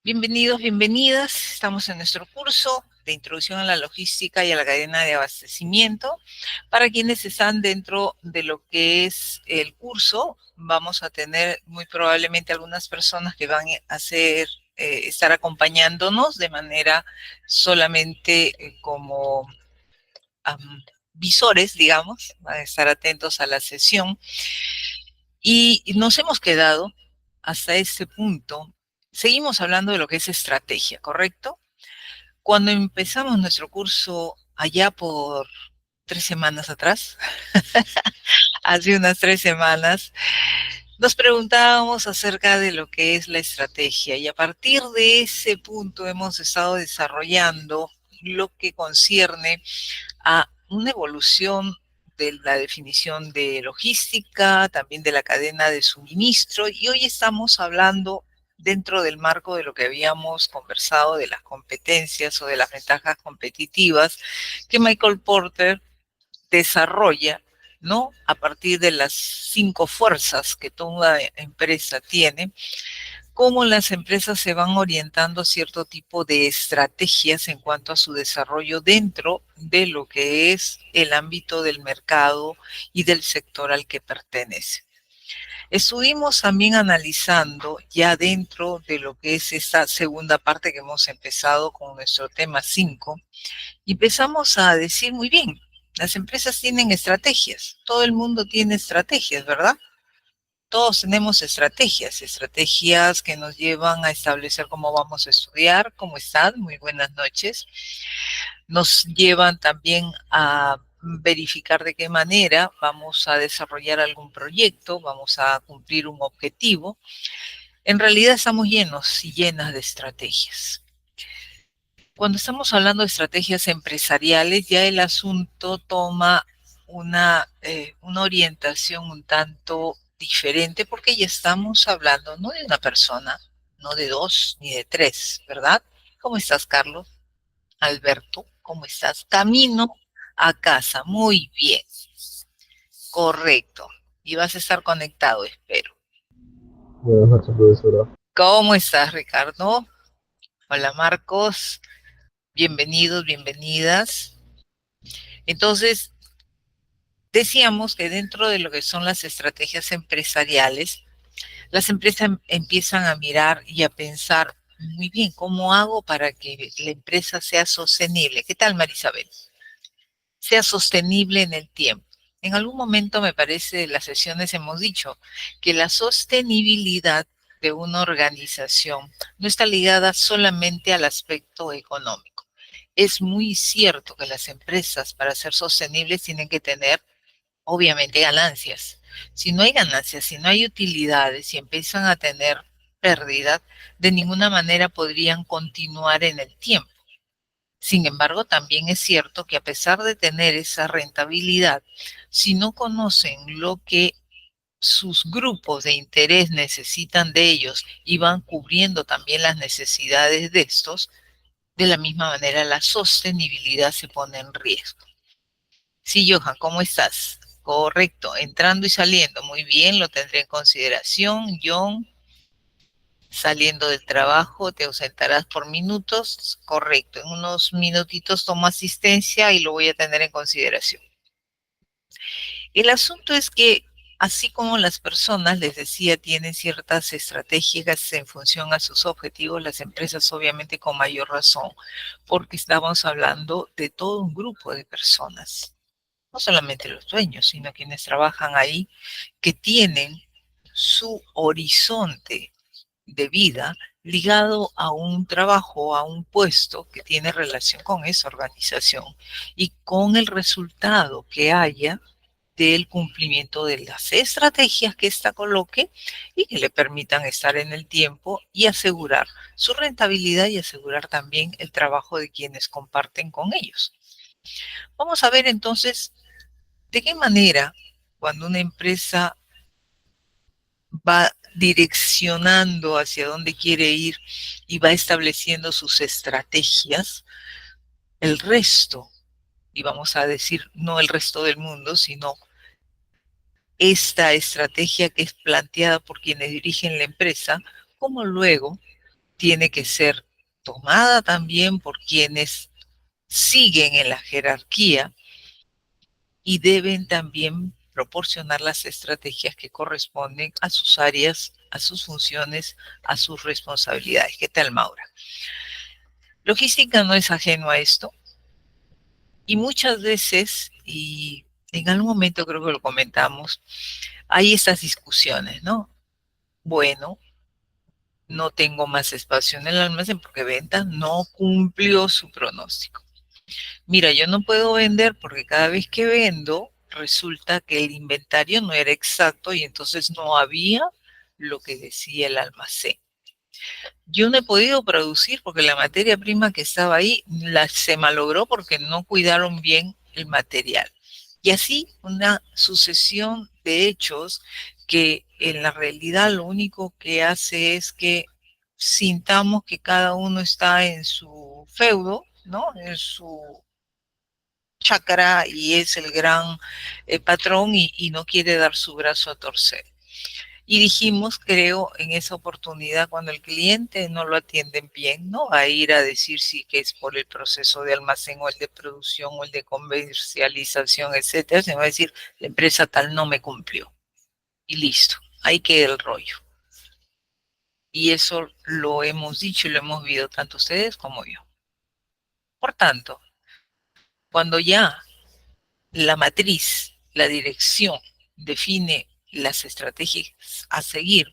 Bienvenidos, bienvenidas. Estamos en nuestro curso de Introducción a la Logística y a la Cadena de Abastecimiento. Para quienes están dentro de lo que es el curso, vamos a tener muy probablemente algunas personas que van a estar acompañándonos de manera solamente como visores, digamos, van a estar atentos a la sesión. Y nos hemos quedado hasta este punto. Seguimos hablando de lo que es estrategia, ¿correcto? Cuando empezamos nuestro curso allá por 3 semanas atrás, hace unas 3 semanas, nos preguntábamos acerca de lo que es la estrategia y a partir de ese punto hemos estado desarrollando lo que concierne a una evolución de la definición de logística, también de la cadena de suministro, y hoy estamos hablando dentro del marco de lo que habíamos conversado de las competencias o de las ventajas competitivas que Michael Porter desarrolla, ¿no? A partir de las 5 fuerzas que toda empresa tiene, cómo las empresas se van orientando a cierto tipo de estrategias en cuanto a su desarrollo dentro de lo que es el ámbito del mercado y del sector al que pertenece. Estuvimos también analizando ya dentro de lo que es esta segunda parte que hemos empezado con nuestro tema 5 y empezamos a decir muy bien, las empresas tienen estrategias, todo el mundo tiene estrategias, ¿verdad? Todos tenemos estrategias, estrategias que nos llevan a establecer cómo vamos a estudiar, cómo están, muy buenas noches. Nos llevan también a verificar de qué manera vamos a desarrollar algún proyecto, vamos a cumplir un objetivo. En realidad estamos llenos y llenas de estrategias. Cuando estamos hablando de estrategias empresariales, ya el asunto toma una orientación un tanto diferente porque ya estamos hablando no de una persona, no de dos ni de tres, ¿verdad? ¿Cómo estás, Carlos? Alberto, ¿cómo estás? Camino a casa, muy bien, correcto. Y vas a estar conectado, espero. Buenas noches, profesora. ¿Cómo estás, Ricardo? Hola, Marcos. Bienvenidos, bienvenidas. Entonces, decíamos que dentro de lo que son las estrategias empresariales, las empresas empiezan a mirar y a pensar, muy bien, ¿cómo hago para que la empresa sea sostenible? ¿Qué tal, Marisabel? Sea sostenible en el tiempo. En algún momento, me parece, de las sesiones hemos dicho que la sostenibilidad de una organización no está ligada solamente al aspecto económico. Es muy cierto que las empresas, para ser sostenibles, tienen que tener obviamente ganancias. Si no hay ganancias, si no hay utilidades, si empiezan a tener pérdida, de ninguna manera podrían continuar en el tiempo. Sin embargo, también es cierto que a pesar de tener esa rentabilidad, si no conocen lo que sus grupos de interés necesitan de ellos y van cubriendo también las necesidades de estos, de la misma manera la sostenibilidad se pone en riesgo. Sí, Johan, ¿cómo estás? Correcto, entrando y saliendo. Muy bien, lo tendré en consideración. John, saliendo del trabajo, te ausentarás por minutos. Correcto, en unos minutitos tomo asistencia y lo voy a tener en consideración. El asunto es que, así como las personas, les decía, tienen ciertas estrategias en función a sus objetivos, las empresas obviamente con mayor razón, porque estamos hablando de todo un grupo de personas. No solamente los dueños, sino quienes trabajan ahí, que tienen su horizonte de vida ligado a un trabajo, a un puesto que tiene relación con esa organización y con el resultado que haya del cumplimiento de las estrategias que ésta coloque y que le permitan estar en el tiempo y asegurar su rentabilidad y asegurar también el trabajo de quienes comparten con ellos. Vamos a ver entonces de qué manera cuando una empresa va direccionando hacia dónde quiere ir y va estableciendo sus estrategias, el resto, y vamos a decir no el resto del mundo, sino esta estrategia que es planteada por quienes dirigen la empresa, como luego tiene que ser tomada también por quienes siguen en la jerarquía y deben también proporcionar las estrategias que corresponden a sus áreas, a sus funciones, a sus responsabilidades. ¿Qué tal, Maura? Logística no es ajeno a esto y muchas veces, y en algún momento creo que lo comentamos, hay estas discusiones, ¿no? Bueno, no tengo más espacio en el almacén porque venta no cumplió su pronóstico. Mira, yo no puedo vender porque cada vez que vendo resulta que el inventario no era exacto y entonces no había lo que decía el almacén. Yo no he podido producir porque la materia prima que estaba ahí se malogró porque no cuidaron bien el material. Y así una sucesión de hechos que en la realidad lo único que hace es que sintamos que cada uno está en su feudo, ¿no? En su chakra y es el gran patrón y no quiere dar su brazo a torcer. Y dijimos, creo, en esa oportunidad, cuando el cliente no lo atienden bien, no va a ir a decir sí que es por el proceso de almacén o el de producción o el de comercialización, etcétera, se va a decir, la empresa tal no me cumplió. Y listo, ahí queda el rollo. Y eso lo hemos dicho y lo hemos visto tanto ustedes como yo. Por tanto, cuando ya la matriz, la dirección, define las estrategias a seguir,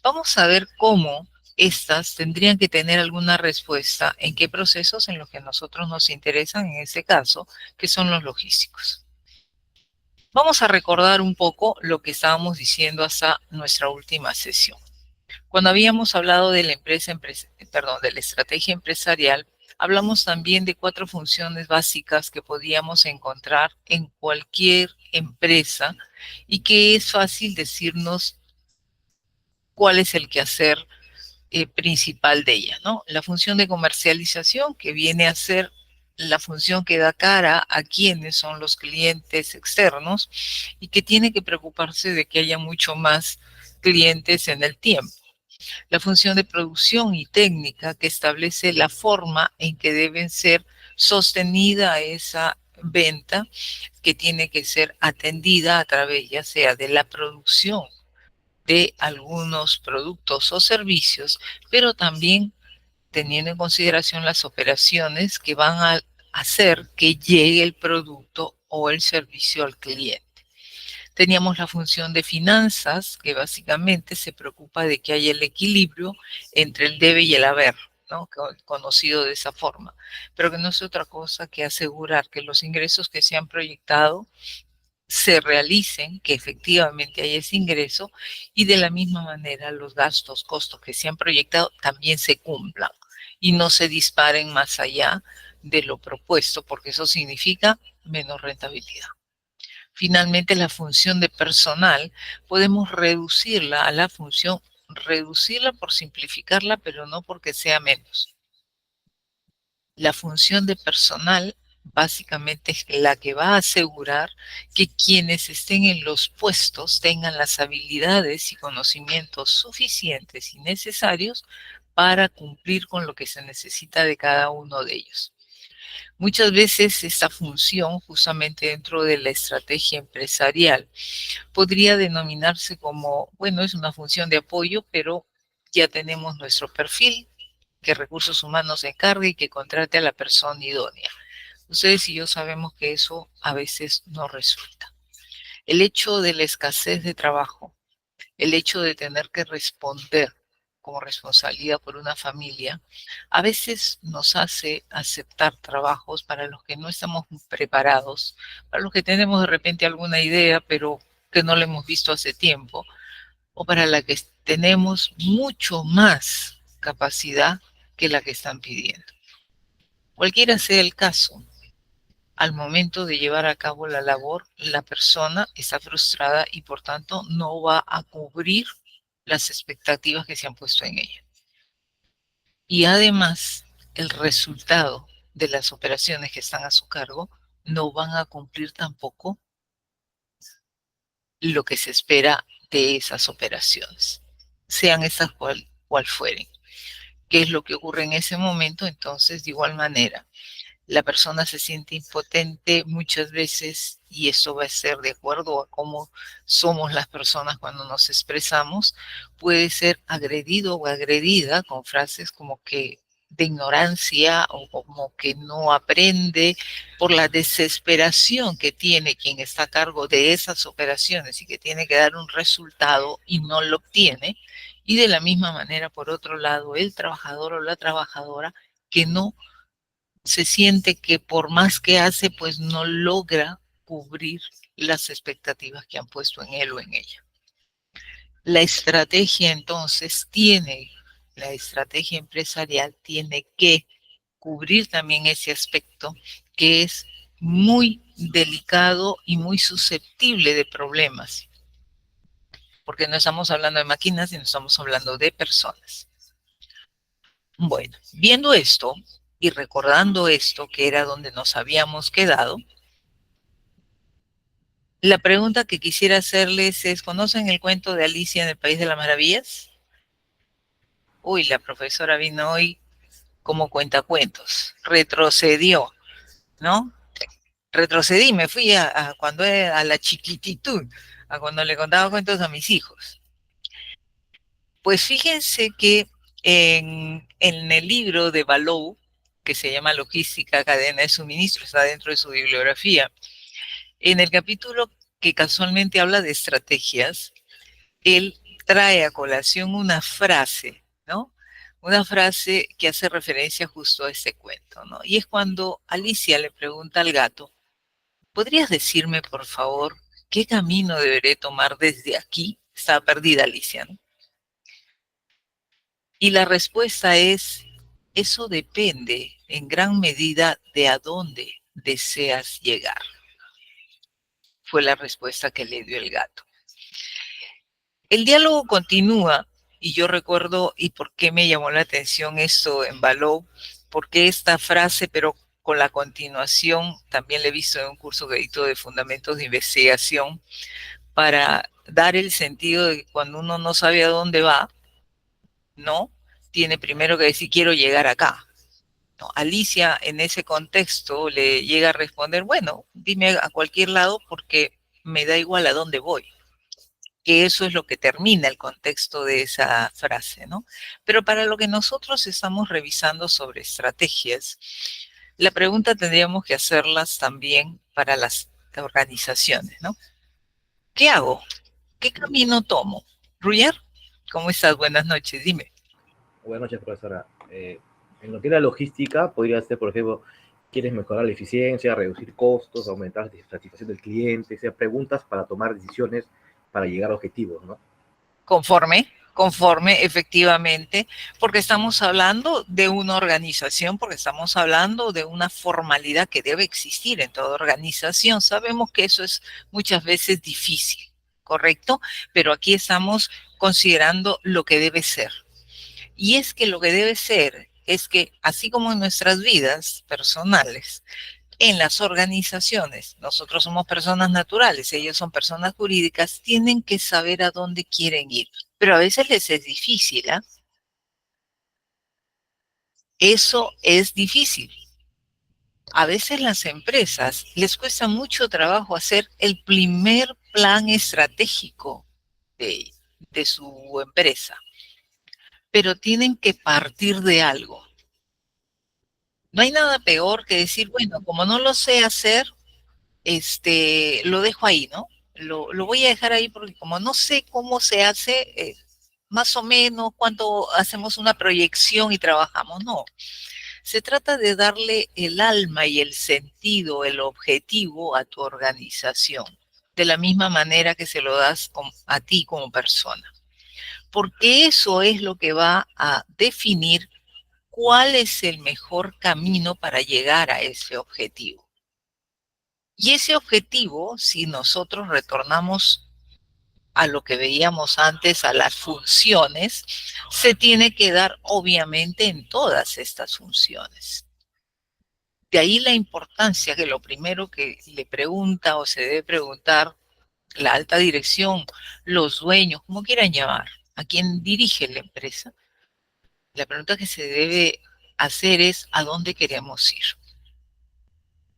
vamos a ver cómo estas tendrían que tener alguna respuesta en qué procesos en los que a nosotros nos interesan, en este caso, que son los logísticos. Vamos a recordar un poco lo que estábamos diciendo hasta nuestra última sesión. Cuando habíamos hablado de la de la estrategia empresarial, hablamos también de 4 funciones básicas que podíamos encontrar en cualquier empresa y que es fácil decirnos cuál es el quehacer principal de ella, ¿no? La función de comercialización, que viene a ser la función que da cara a quienes son los clientes externos y que tiene que preocuparse de que haya mucho más clientes en el tiempo. La función de producción y técnica, que establece la forma en que deben ser sostenida esa venta, que tiene que ser atendida a través ya sea de la producción de algunos productos o servicios, pero también teniendo en consideración las operaciones que van a hacer que llegue el producto o el servicio al cliente. Teníamos la función de finanzas, que básicamente se preocupa de que haya el equilibrio entre el debe y el haber, ¿no? Conocido de esa forma, pero que no es otra cosa que asegurar que los ingresos que se han proyectado se realicen, que efectivamente haya ese ingreso y de la misma manera los gastos, costos que se han proyectado también se cumplan y no se disparen más allá de lo propuesto, porque eso significa menos rentabilidad. Finalmente, la función de personal podemos reducirla a la función, reducirla por simplificarla, pero no porque sea menos. La función de personal básicamente es la que va a asegurar que quienes estén en los puestos tengan las habilidades y conocimientos suficientes y necesarios para cumplir con lo que se necesita de cada uno de ellos. Muchas veces esta función, justamente dentro de la estrategia empresarial, podría denominarse como, bueno, es una función de apoyo, pero ya tenemos nuestro perfil, que recursos humanos se encargue y que contrate a la persona idónea. Ustedes y yo sabemos que eso a veces no resulta. El hecho de la escasez de trabajo, el hecho de tener que responder como responsabilidad por una familia, a veces nos hace aceptar trabajos para los que no estamos preparados, para los que tenemos de repente alguna idea, pero que no la hemos visto hace tiempo, o para la que tenemos mucho más capacidad que la que están pidiendo. Cualquiera sea el caso, al momento de llevar a cabo la labor, la persona está frustrada y por tanto no va a cubrir las expectativas que se han puesto en ella. Y además, el resultado de las operaciones que están a su cargo no van a cumplir tampoco lo que se espera de esas operaciones, sean esas cual fueren. ¿Qué es lo que ocurre en ese momento? Entonces, de igual manera, la persona se siente impotente muchas veces y eso va a ser de acuerdo a cómo somos las personas cuando nos expresamos. Puede ser agredido o agredida con frases como que de ignorancia o como que no aprende por la desesperación que tiene quien está a cargo de esas operaciones y que tiene que dar un resultado y no lo obtiene. Y de la misma manera, por otro lado, el trabajador o la trabajadora que no se siente que por más que hace, pues no logra cubrir las expectativas que han puesto en él o en ella. La estrategia entonces la estrategia empresarial tiene que cubrir también ese aspecto que es muy delicado y muy susceptible de problemas, porque no estamos hablando de máquinas, sino estamos hablando de personas. Bueno, viendo esto y recordando esto, que era donde nos habíamos quedado, la pregunta que quisiera hacerles es, ¿conocen el cuento de Alicia en el País de las Maravillas? Uy, la profesora vino hoy como cuentacuentos, retrocedió, ¿no? Retrocedí, me fui a cuando era a la chiquititud, a cuando le contaba cuentos a mis hijos. Pues fíjense que en el libro de Balou, que se llama Logística, Cadena de Suministro, está dentro de su bibliografía, en el capítulo que casualmente habla de estrategias, él trae a colación una frase, ¿no? Una frase que hace referencia justo a este cuento, ¿no? Y es cuando Alicia le pregunta al gato, ¿podrías decirme, por favor, qué camino deberé tomar desde aquí? Estaba perdida Alicia, ¿no? Y la respuesta es, eso depende en gran medida de a dónde deseas llegar. Fue la respuesta que le dio el gato. El diálogo continúa y yo recuerdo, y por qué me llamó la atención esto en Balou, porque esta frase, pero con la continuación, también le he visto en un curso que edito de Fundamentos de Investigación, para dar el sentido de que cuando uno no sabe a dónde va, ¿no? Tiene primero que decir, quiero llegar acá. ¿No? Alicia en ese contexto le llega a responder, bueno, dime a cualquier lado porque me da igual a dónde voy, que eso es lo que termina el contexto de esa frase, ¿no? Pero para lo que nosotros estamos revisando sobre estrategias, la pregunta tendríamos que hacerlas también para las organizaciones, ¿no? ¿Qué hago? ¿Qué camino tomo? Ruyer, ¿cómo estás? Buenas noches, dime. Buenas noches, profesora. En lo que es la logística, podría ser, por ejemplo, quieres mejorar la eficiencia, reducir costos, aumentar la satisfacción del cliente, o sea, preguntas para tomar decisiones para llegar a objetivos, ¿no? Conforme, efectivamente, porque estamos hablando de una organización, porque estamos hablando de una formalidad que debe existir en toda organización. Sabemos que eso es muchas veces difícil, ¿correcto? Pero aquí estamos considerando lo que debe ser. Y es que lo que debe ser es que, así como en nuestras vidas personales, en las organizaciones, nosotros somos personas naturales, ellos son personas jurídicas, tienen que saber a dónde quieren ir. Pero a veces les es difícil, ¿eh? Eso es difícil. A veces las empresas les cuesta mucho trabajo hacer el primer plan estratégico de, de su empresa, pero tienen que partir de algo. No hay nada peor que decir, bueno, como no lo sé hacer, lo dejo ahí, ¿no? Lo voy a dejar ahí porque como no sé cómo se hace, más o menos cuánto hacemos una proyección y trabajamos, no. Se trata de darle el alma y el sentido, el objetivo a tu organización, de la misma manera que se lo das a ti como persona. Porque eso es lo que va a definir cuál es el mejor camino para llegar a ese objetivo. Y ese objetivo, si nosotros retornamos a lo que veíamos antes, a las funciones, se tiene que dar obviamente en todas estas funciones. De ahí la importancia que lo primero que le pregunta o se debe preguntar la alta dirección, los dueños, como quieran llamar, a quien dirige la empresa, La pregunta que se debe hacer es ¿a dónde queremos ir?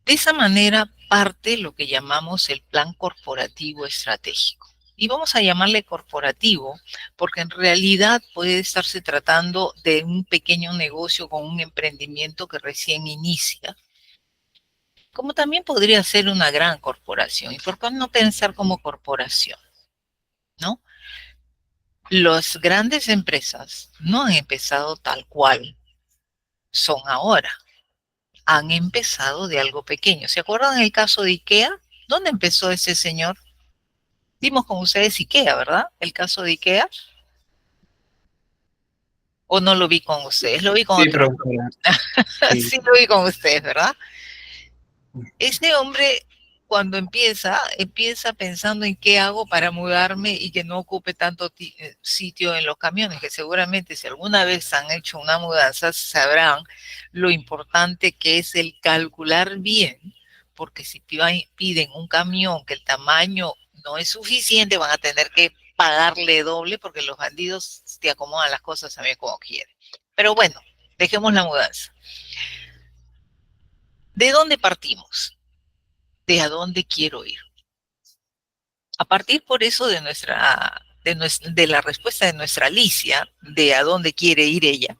De esa manera parte lo que llamamos el plan corporativo estratégico. Y vamos a llamarle corporativo porque en realidad puede estarse tratando de un pequeño negocio con un emprendimiento que recién inicia, como también podría ser una gran corporación. ¿Y por qué no pensar como corporación? ¿No? Las grandes empresas no han empezado tal cual son ahora. Han empezado de algo pequeño. ¿Se acuerdan el caso de IKEA? ¿Dónde empezó ese señor? Vimos con ustedes IKEA, ¿verdad? El caso de IKEA. ¿O no lo vi con ustedes? Lo vi con Sí, otro. profesora. Sí. Sí, lo vi con ustedes, ¿verdad? Este hombre, cuando empieza pensando en qué hago para mudarme y que no ocupe tanto sitio en los camiones, que seguramente si alguna vez han hecho una mudanza sabrán lo importante que es el calcular bien, porque si piden un camión que el tamaño no es suficiente, van a tener que pagarle doble porque los bandidos te acomodan las cosas también como quieren. Pero bueno, dejemos la mudanza. ¿De dónde partimos? ¿De a dónde quiero ir? A partir por eso de la respuesta de nuestra Alicia, de a dónde quiere ir ella,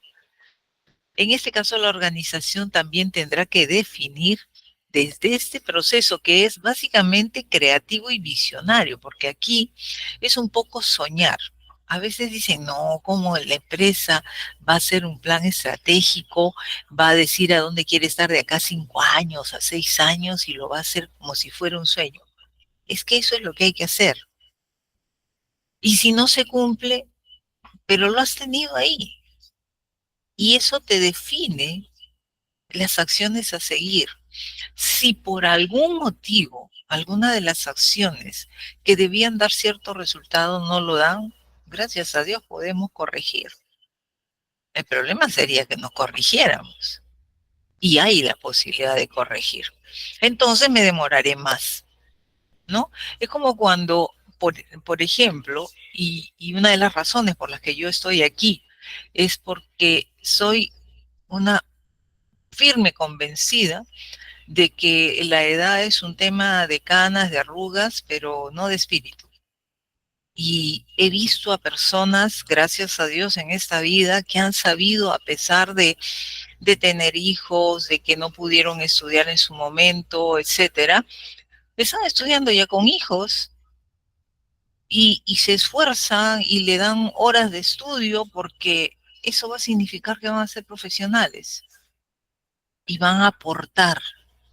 en este caso la organización también tendrá que definir desde este proceso que es básicamente creativo y visionario, porque aquí es un poco soñar. A veces dicen, no, como la empresa va a hacer un plan estratégico, va a decir a dónde quiere estar de acá a 5 años, a 6 años, y lo va a hacer como si fuera un sueño. Es que eso es lo que hay que hacer. Y si no se cumple, pero lo has tenido ahí. Y eso te define las acciones a seguir. Si por algún motivo, alguna de las acciones que debían dar cierto resultado no lo dan, gracias a Dios podemos corregir. El problema sería que nos corrigiéramos. Y hay la posibilidad de corregir. Entonces me demoraré más, ¿no? Es como cuando, por ejemplo, y una de las razones por las que yo estoy aquí es porque soy una firme convencida de que la edad es un tema de canas, de arrugas, pero no de espíritu. Y he visto a personas, gracias a Dios, en esta vida que han sabido, a pesar de tener hijos, de que no pudieron estudiar en su momento, etcétera, están estudiando ya con hijos y se esfuerzan y le dan horas de estudio porque eso va a significar que van a ser profesionales y van a aportar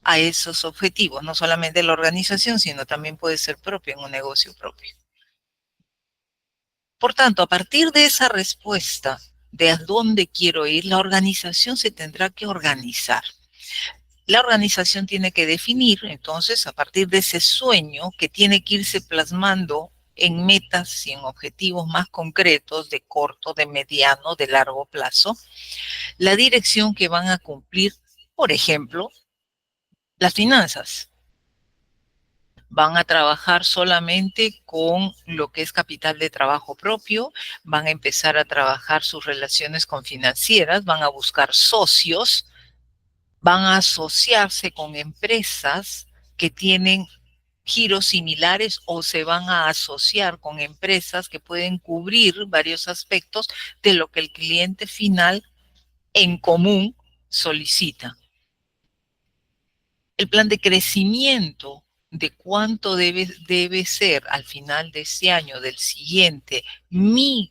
a esos objetivos, no solamente la organización, sino también puede ser propio en un negocio propio. Por tanto, a partir de esa respuesta de a dónde quiero ir, la organización se tendrá que organizar. La organización tiene que definir, entonces, a partir de ese sueño que tiene que irse plasmando en metas y en objetivos más concretos de corto, de mediano, de largo plazo, la dirección que van a cumplir, por ejemplo, las finanzas. Van a trabajar solamente con lo que es capital de trabajo propio, van a empezar a trabajar sus relaciones con financieras, van a buscar socios, van a asociarse con empresas que tienen giros similares o se van a asociar con empresas que pueden cubrir varios aspectos de lo que el cliente final en común solicita. El plan de crecimiento de cuánto debe ser al final de ese año, del siguiente, mi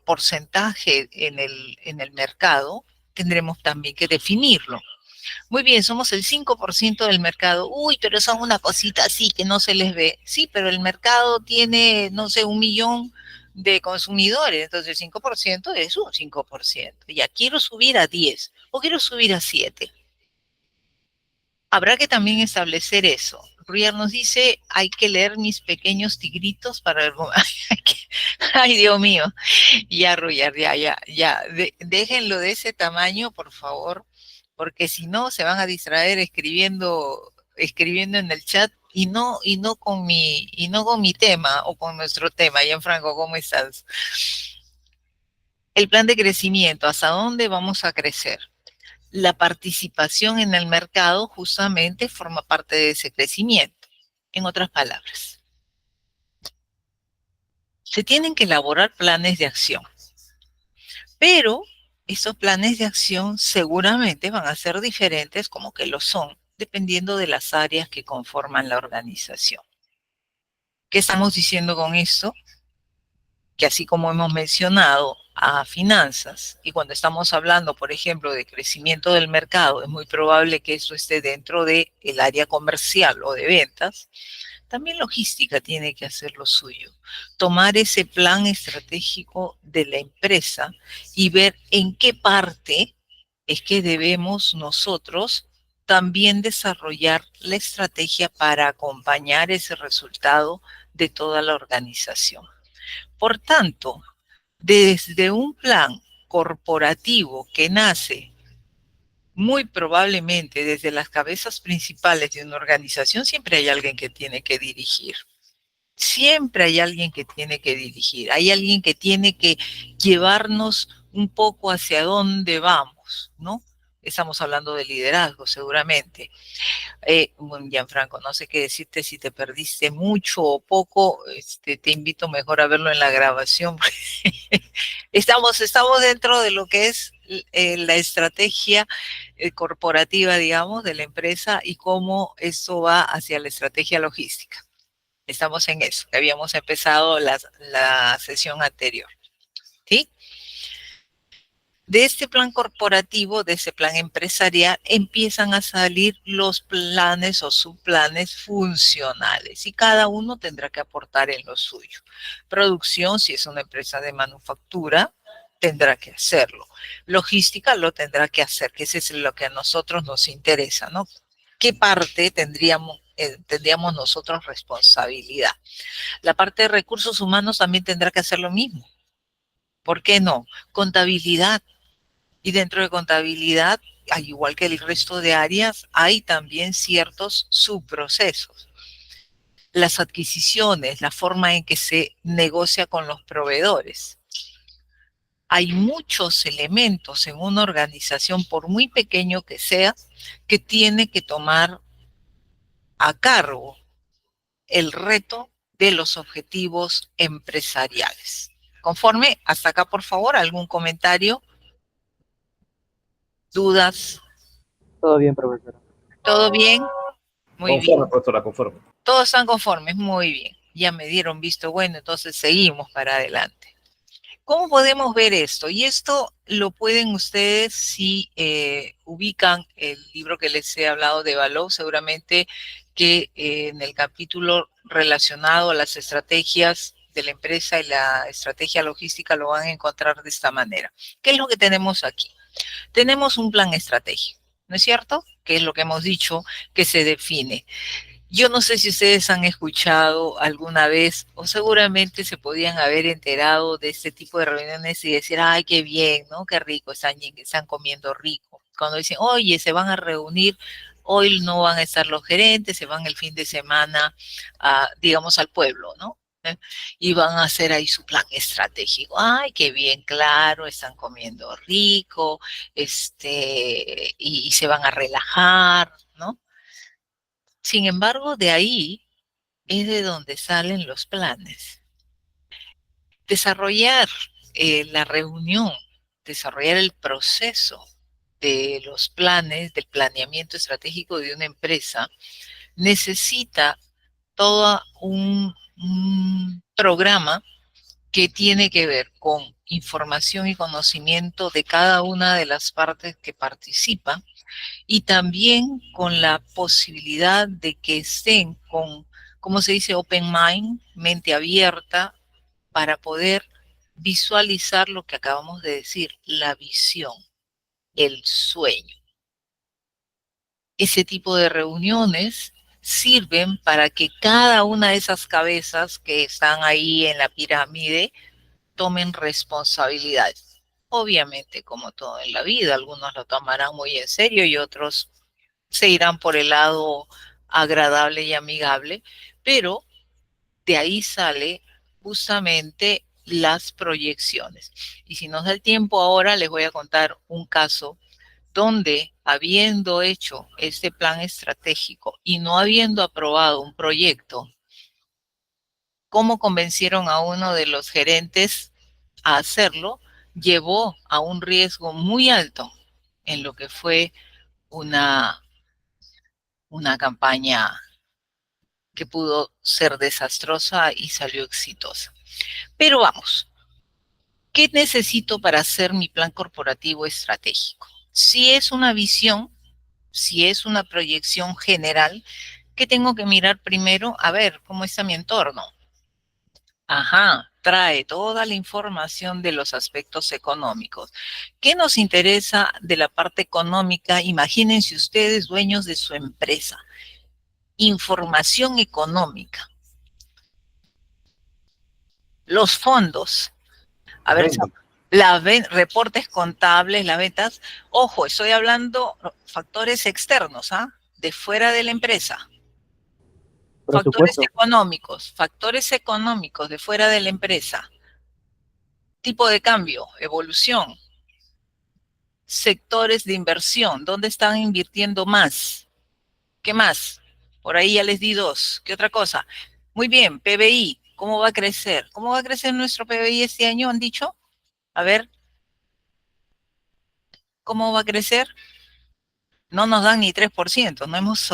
porcentaje en el mercado, tendremos también que definirlo. Muy bien, somos el 5% del mercado. Uy, pero son una cosita así que no se les ve. Sí, pero el mercado tiene, no sé, 1 millón de consumidores, entonces el 5% es un 5%. Ya quiero subir a 10 o quiero subir a 7. Habrá que también establecer eso. Rier nos dice, hay que leer mis pequeños tigritos para ver Ay, Dios mío. Ya, Ruyer, ya. Déjenlo de ese tamaño, por favor, porque si no se van a distraer escribiendo en el chat y no con mi tema o con nuestro tema. Gianfranco, ¿cómo estás? El plan de crecimiento, ¿hasta dónde vamos a crecer? La participación en el mercado justamente forma parte de ese crecimiento. En otras palabras, se tienen que elaborar planes de acción, pero esos planes de acción seguramente van a ser diferentes, como que lo son, dependiendo de las áreas que conforman la organización. ¿Qué estamos diciendo con esto? Que así como hemos mencionado a finanzas, y cuando estamos hablando, por ejemplo, de crecimiento del mercado, es muy probable que eso esté dentro del área comercial o de ventas, también logística tiene que hacer lo suyo. Tomar ese plan estratégico de la empresa y ver en qué parte es que debemos nosotros también desarrollar la estrategia para acompañar ese resultado de toda la organización. Por tanto, desde un plan corporativo que nace muy probablemente desde las cabezas principales de una organización, siempre hay alguien que tiene que dirigir. Siempre hay alguien que tiene que dirigir. Hay alguien que tiene que llevarnos un poco hacia dónde vamos, ¿no? Estamos hablando de liderazgo, seguramente. Gianfranco, no sé qué decirte si te perdiste mucho o poco, te invito mejor a verlo en la grabación. Estamos dentro de lo que es la estrategia corporativa, digamos, de la empresa y cómo eso va hacia la estrategia logística. Estamos en eso, que habíamos empezado la sesión anterior, ¿sí? De este plan corporativo, de ese plan empresarial, empiezan a salir los planes o subplanes funcionales y cada uno tendrá que aportar en lo suyo. Producción, si es una empresa de manufactura, tendrá que hacerlo. Logística lo tendrá que hacer, que ese es lo que a nosotros nos interesa, ¿no? ¿Qué parte tendríamos nosotros responsabilidad? La parte de recursos humanos también tendrá que hacer lo mismo. ¿Por qué no? Contabilidad. Y dentro de contabilidad, al igual que el resto de áreas, hay también ciertos subprocesos. Las adquisiciones, la forma en que se negocia con los proveedores. Hay muchos elementos en una organización, por muy pequeño que sea, que tiene que tomar a cargo el reto de los objetivos empresariales. Conforme, hasta acá, por favor, algún comentario, dudas, Todo bien, profesora. ¿todo bien? Muy Conforme, bien. profesora, conforme. Todos están conformes, muy bien. Ya me dieron visto bueno, entonces seguimos para adelante. ¿Cómo podemos ver esto? Y esto lo pueden ustedes, si ubican el libro que les he hablado de Valor, seguramente que en el capítulo relacionado a las estrategias de la empresa y la estrategia logística lo van a encontrar de esta manera. ¿Qué es lo que tenemos aquí? Tenemos un plan estratégico, ¿no es cierto? Que es lo que hemos dicho que se define. Yo no sé si ustedes han escuchado alguna vez o seguramente se podían haber enterado de este tipo de reuniones y decir, ay, qué bien, ¿no? Qué rico, están comiendo rico. Cuando dicen, oye, se van a reunir, hoy no van a estar los gerentes, se van el fin de semana, digamos, al pueblo, ¿no? Y van a hacer ahí su plan estratégico. Ay, qué bien, claro, están comiendo rico, y se van a relajar, ¿no? Sin embargo, de ahí es de donde salen los planes. Desarrollar la reunión, desarrollar el proceso de los planes, del planeamiento estratégico de una empresa, necesita todo un programa que tiene que ver con información y conocimiento de cada una de las partes que participan y también con la posibilidad de que estén con, ¿cómo se dice? Open mind, mente abierta, para poder visualizar lo que acabamos de decir, la visión, el sueño. Ese tipo de reuniones sirven para que cada una de esas cabezas que están ahí en la pirámide tomen responsabilidades. Obviamente, como todo en la vida, algunos lo tomarán muy en serio y otros se irán por el lado agradable y amigable, pero de ahí sale justamente las proyecciones. Y si nos da el tiempo ahora, les voy a contar un caso donde, habiendo hecho este plan estratégico y no habiendo aprobado un proyecto, cómo convencieron a uno de los gerentes a hacerlo, llevó a un riesgo muy alto en lo que fue una, una campaña que pudo ser desastrosa y salió exitosa. Pero vamos, ¿qué necesito para hacer mi plan corporativo estratégico? Si es una visión, si es una proyección general, ¿qué tengo que mirar primero? A ver, ¿cómo está mi entorno? Ajá, trae toda la información de los aspectos económicos. ¿Qué nos interesa de la parte económica? Imagínense ustedes dueños de su empresa. Información económica. Los fondos. A ver, Ventas. reportes contables, las ventas. Ojo, estoy hablando factores externos, ¿ah? De fuera de la empresa. Presupuesto. Factores económicos de fuera de la empresa. Tipo de cambio, evolución, sectores de inversión, ¿dónde están invirtiendo más? ¿Qué más? Por ahí ya les di dos. ¿Qué otra cosa? Muy bien, PBI, ¿cómo va a crecer? ¿Cómo va a crecer nuestro PBI este año? ¿Han dicho? A ver, ¿cómo va a crecer? No nos dan ni 3%. No hemos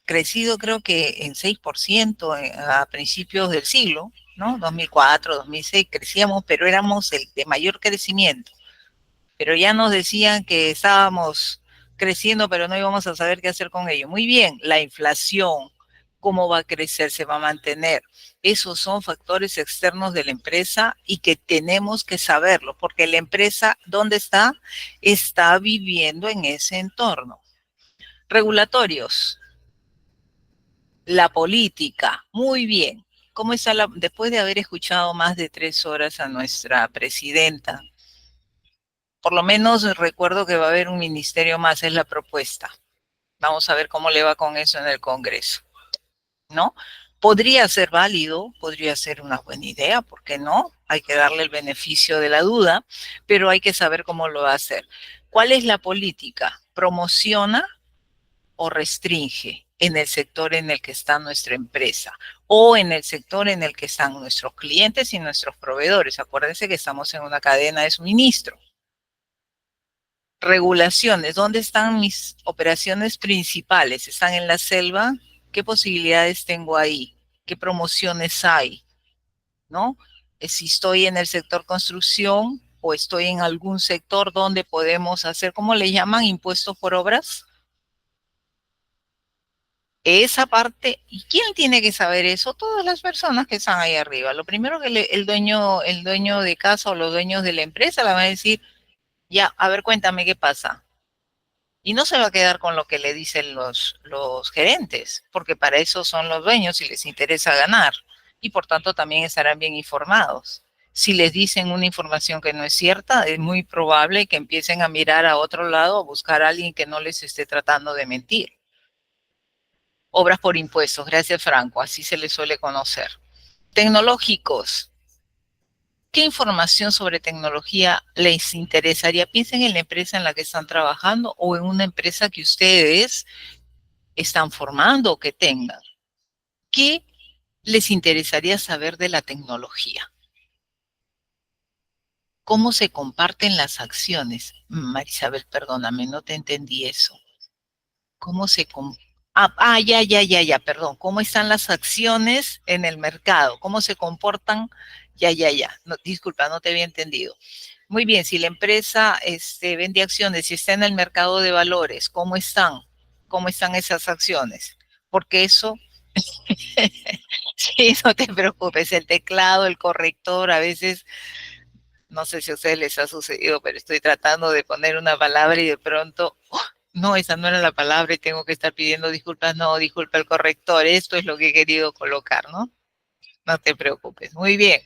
crecido creo que en 6% a principios del siglo, ¿no? 2004, 2006 crecíamos, pero éramos el de mayor crecimiento. Pero ya nos decían que estábamos creciendo, pero no íbamos a saber qué hacer con ello. Muy bien, la inflación, cómo va a crecer, se va a mantener. Esos son factores externos de la empresa y que tenemos que saberlo, porque la empresa, ¿dónde está? Está viviendo en ese entorno. Regulatorios, la política, muy bien. ¿Cómo está después de haber escuchado más de 3 horas a nuestra presidenta? Por lo menos recuerdo que va a haber un ministerio más, es la propuesta. Vamos a ver cómo le va con eso en el Congreso, ¿no? Podría ser válido, podría ser una buena idea, ¿por qué no? Hay que darle el beneficio de la duda, pero hay que saber cómo lo va a hacer. ¿Cuál es la política? ¿Promociona o restringe en el sector en el que está nuestra empresa o en el sector en el que están nuestros clientes y nuestros proveedores? Acuérdense que estamos en una cadena de suministro. Regulaciones, ¿dónde están mis operaciones principales? ¿Están en la selva? ¿Qué posibilidades tengo ahí? ¿Qué promociones hay? ¿No? Si estoy en el sector construcción o estoy en algún sector donde podemos hacer, ¿cómo le llaman? Impuestos por obras. Esa parte, ¿y quién tiene que saber eso? Todas las personas que están ahí arriba. Lo primero que el dueño de casa o los dueños de la empresa le van a decir, ya, a ver, cuéntame qué pasa. Y no se va a quedar con lo que le dicen los gerentes, porque para eso son los dueños y les interesa ganar. Y por tanto también estarán bien informados. Si les dicen una información que no es cierta, es muy probable que empiecen a mirar a otro lado o buscar a alguien que no les esté tratando de mentir. Obras por impuestos, gracias Franco, así se les suele conocer. Tecnológicos. ¿Qué información sobre tecnología les interesaría? Piensen en la empresa en la que están trabajando o en una empresa que ustedes están formando o que tengan. ¿Qué les interesaría saber de la tecnología? ¿Cómo se comparten las acciones? Marisabel, perdóname, no te entendí eso. ¿Cómo se ya, perdón. ¿Cómo están las acciones en el mercado? ¿Cómo se comportan? Ya. No, disculpa, no te había entendido. Muy bien, si la empresa vende acciones, si está en el mercado de valores, ¿cómo están? ¿Cómo están esas acciones? Porque eso, sí, no te preocupes, el teclado, el corrector, a veces, no sé si a ustedes les ha sucedido, pero estoy tratando de poner una palabra y de pronto no, esa no era la palabra y tengo que estar pidiendo disculpas. No, disculpa el corrector, esto es lo que he querido colocar, ¿no? No te preocupes. Muy bien.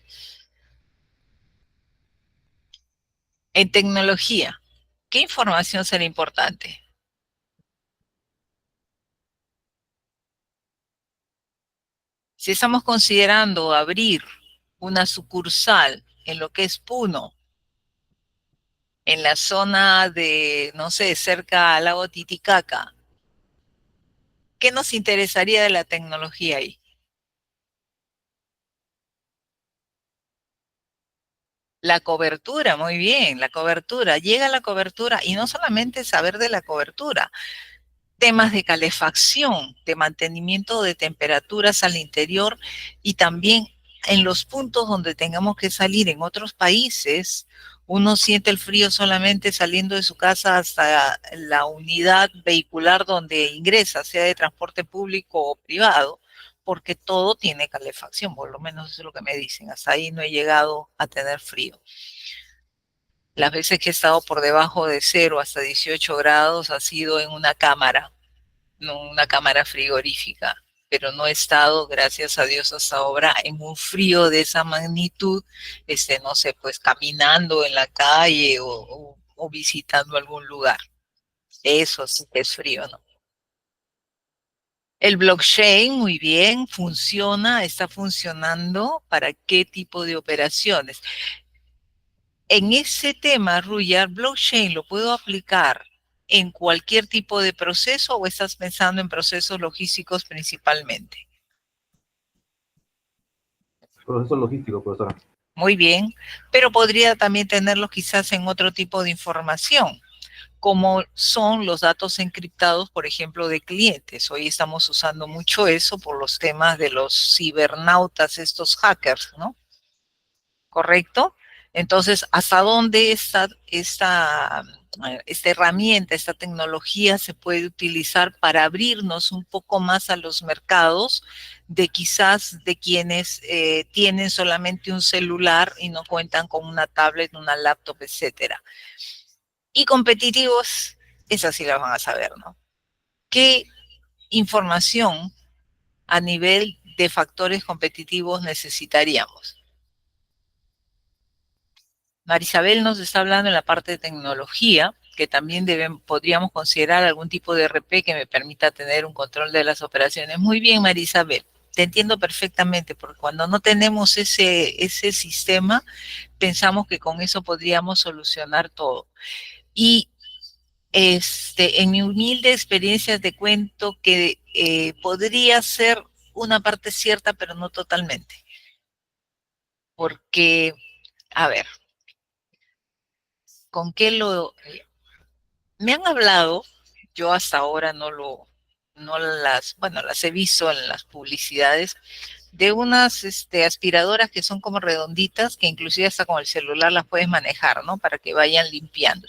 En tecnología, ¿qué información será importante? Si estamos considerando abrir una sucursal en lo que es Puno, en la zona de, no sé, cerca al lago Titicaca, ¿qué nos interesaría de la tecnología ahí? La cobertura, muy bien, la cobertura. Llega la cobertura y no solamente saber de la cobertura, temas de calefacción, de mantenimiento de temperaturas al interior y también en los puntos donde tengamos que salir en otros países, uno siente el frío solamente saliendo de su casa hasta la unidad vehicular donde ingresa, sea de transporte público o privado, porque todo tiene calefacción, por lo menos eso es lo que me dicen. Hasta ahí no he llegado a tener frío. Las veces que he estado por debajo de 0 hasta 18 grados ha sido en una cámara, no una cámara frigorífica, pero no he estado, gracias a Dios, hasta ahora en un frío de esa magnitud, no sé, pues caminando en la calle o visitando algún lugar. Eso sí que es frío, ¿no? El blockchain, muy bien, funciona, está funcionando. ¿Para qué tipo de operaciones? En ese tema, Ruyar, blockchain lo puedo aplicar en cualquier tipo de proceso o estás pensando en procesos logísticos principalmente. Proceso logístico, profesora. Muy bien, pero podría también tenerlo quizás en otro tipo de información, como son los datos encriptados, por ejemplo, de clientes. Hoy estamos usando mucho eso por los temas de los cibernautas, estos hackers, ¿no? ¿Correcto? Entonces, ¿hasta dónde esta herramienta, esta tecnología se puede utilizar para abrirnos un poco más a los mercados de quizás de quienes tienen solamente un celular y no cuentan con una tablet, una laptop, etcétera? Y competitivos, esas sí las van a saber, ¿no? ¿Qué información a nivel de factores competitivos necesitaríamos? Marisabel nos está hablando en la parte de tecnología, que también podríamos considerar algún tipo de RP que me permita tener un control de las operaciones. Muy bien, Marisabel, te entiendo perfectamente, porque cuando no tenemos ese sistema, pensamos que con eso podríamos solucionar todo. Y en mi humilde experiencia te cuento que podría ser una parte cierta, pero no totalmente. Porque, a ver, ¿con qué lo...? Me han hablado, yo hasta ahora bueno, las he visto en las publicidades, de unas aspiradoras que son como redonditas, que inclusive hasta con el celular las puedes manejar, ¿no? Para que vayan limpiando.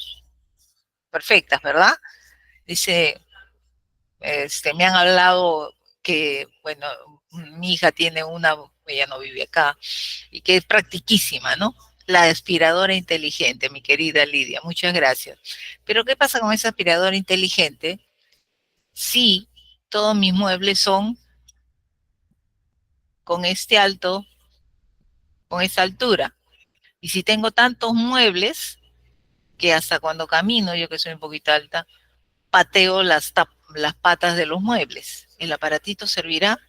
Perfectas, ¿verdad? Dice, me han hablado que, bueno, mi hija tiene una, ella no vive acá, y que es practiquísima, ¿no? La aspiradora inteligente, mi querida Lidia, muchas gracias. Pero ¿qué pasa con esa aspiradora inteligente? Sí, todos mis muebles son con este alto, con esta altura. Y si tengo tantos muebles que hasta cuando camino, yo que soy un poquito alta, pateo las patas de los muebles. ¿El aparatito servirá?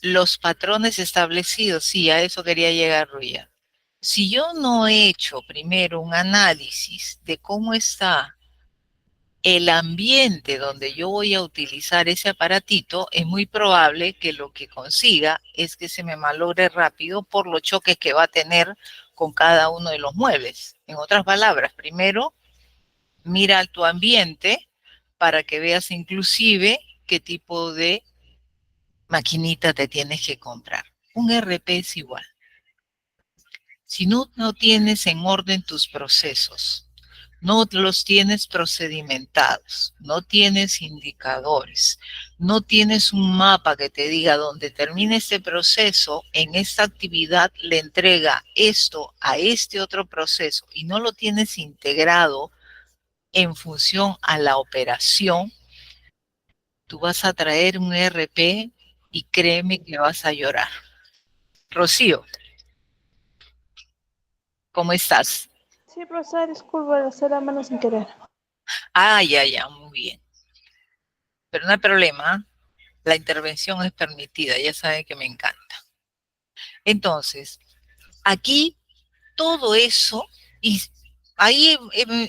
Los patrones establecidos, sí, a eso quería llegar, Ruya. Si yo no he hecho primero un análisis de cómo está el ambiente donde yo voy a utilizar ese aparatito, es muy probable que lo que consiga es que se me malogre rápido por los choques que va a tener con cada uno de los muebles. En otras palabras, primero mira tu ambiente para que veas inclusive qué tipo de maquinita te tienes que comprar. Un RP es igual. Si no tienes en orden tus procesos, no los tienes procedimentados, no tienes indicadores, no tienes un mapa que te diga dónde termina este proceso, en esta actividad le entrega esto a este otro proceso y no lo tienes integrado en función a la operación, tú vas a traer un RP y créeme que vas a llorar. Rocío, ¿cómo estás? Sí, profesor, disculpa, hacer la mano sin querer. Ah, ya, muy bien. Pero no hay problema, la intervención es permitida, ya saben que me encanta. Entonces, aquí todo eso, y ahí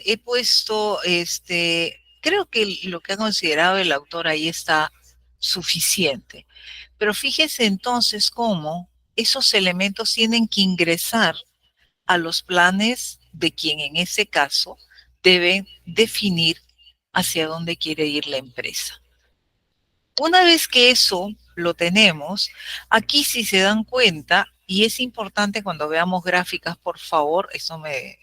he puesto, creo que lo que ha considerado el autor ahí está suficiente. Pero fíjese entonces cómo esos elementos tienen que ingresar a los planes de quien en ese caso deben definir hacia dónde quiere ir la empresa. Una vez que eso lo tenemos, aquí si se dan cuenta, y es importante cuando veamos gráficas, por favor, eso me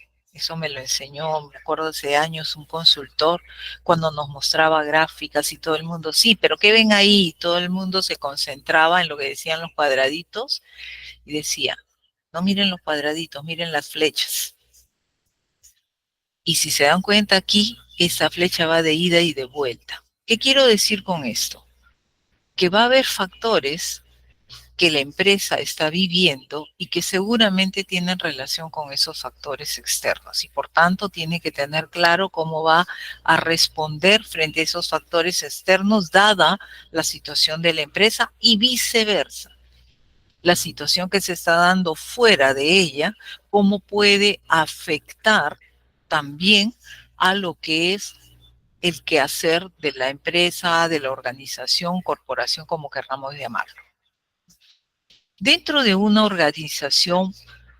lo enseñó, me acuerdo hace años, un consultor, cuando nos mostraba gráficas y todo el mundo, sí, pero ¿qué ven ahí? Todo el mundo se concentraba en lo que decían los cuadraditos y decía, no miren los cuadraditos, miren las flechas. Y si se dan cuenta aquí, esa flecha va de ida y de vuelta. ¿Qué quiero decir con esto? Que va a haber factores que la empresa está viviendo y que seguramente tienen relación con esos factores externos y por tanto tiene que tener claro cómo va a responder frente a esos factores externos dada la situación de la empresa y viceversa. La situación que se está dando fuera de ella, cómo puede afectar también a lo que es el quehacer de la empresa, de la organización, corporación, como querramos llamarlo. Dentro de una organización,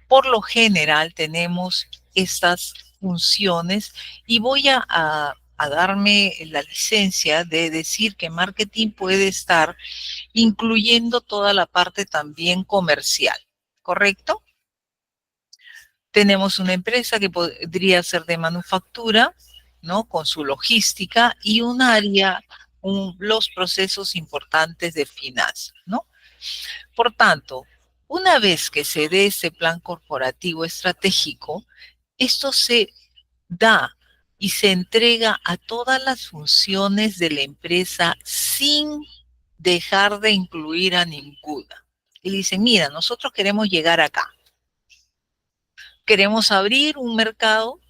por lo general, tenemos estas funciones y voy a darme la licencia de decir que marketing puede estar incluyendo toda la parte también comercial, ¿correcto? Tenemos una empresa que podría ser de manufactura, ¿no? Con su logística y un área, los procesos importantes de finanzas, ¿no? Por tanto, una vez que se dé ese plan corporativo estratégico, esto se da y se entrega a todas las funciones de la empresa sin dejar de incluir a ninguna. Y dicen, mira, nosotros queremos llegar acá. Queremos abrir un mercado,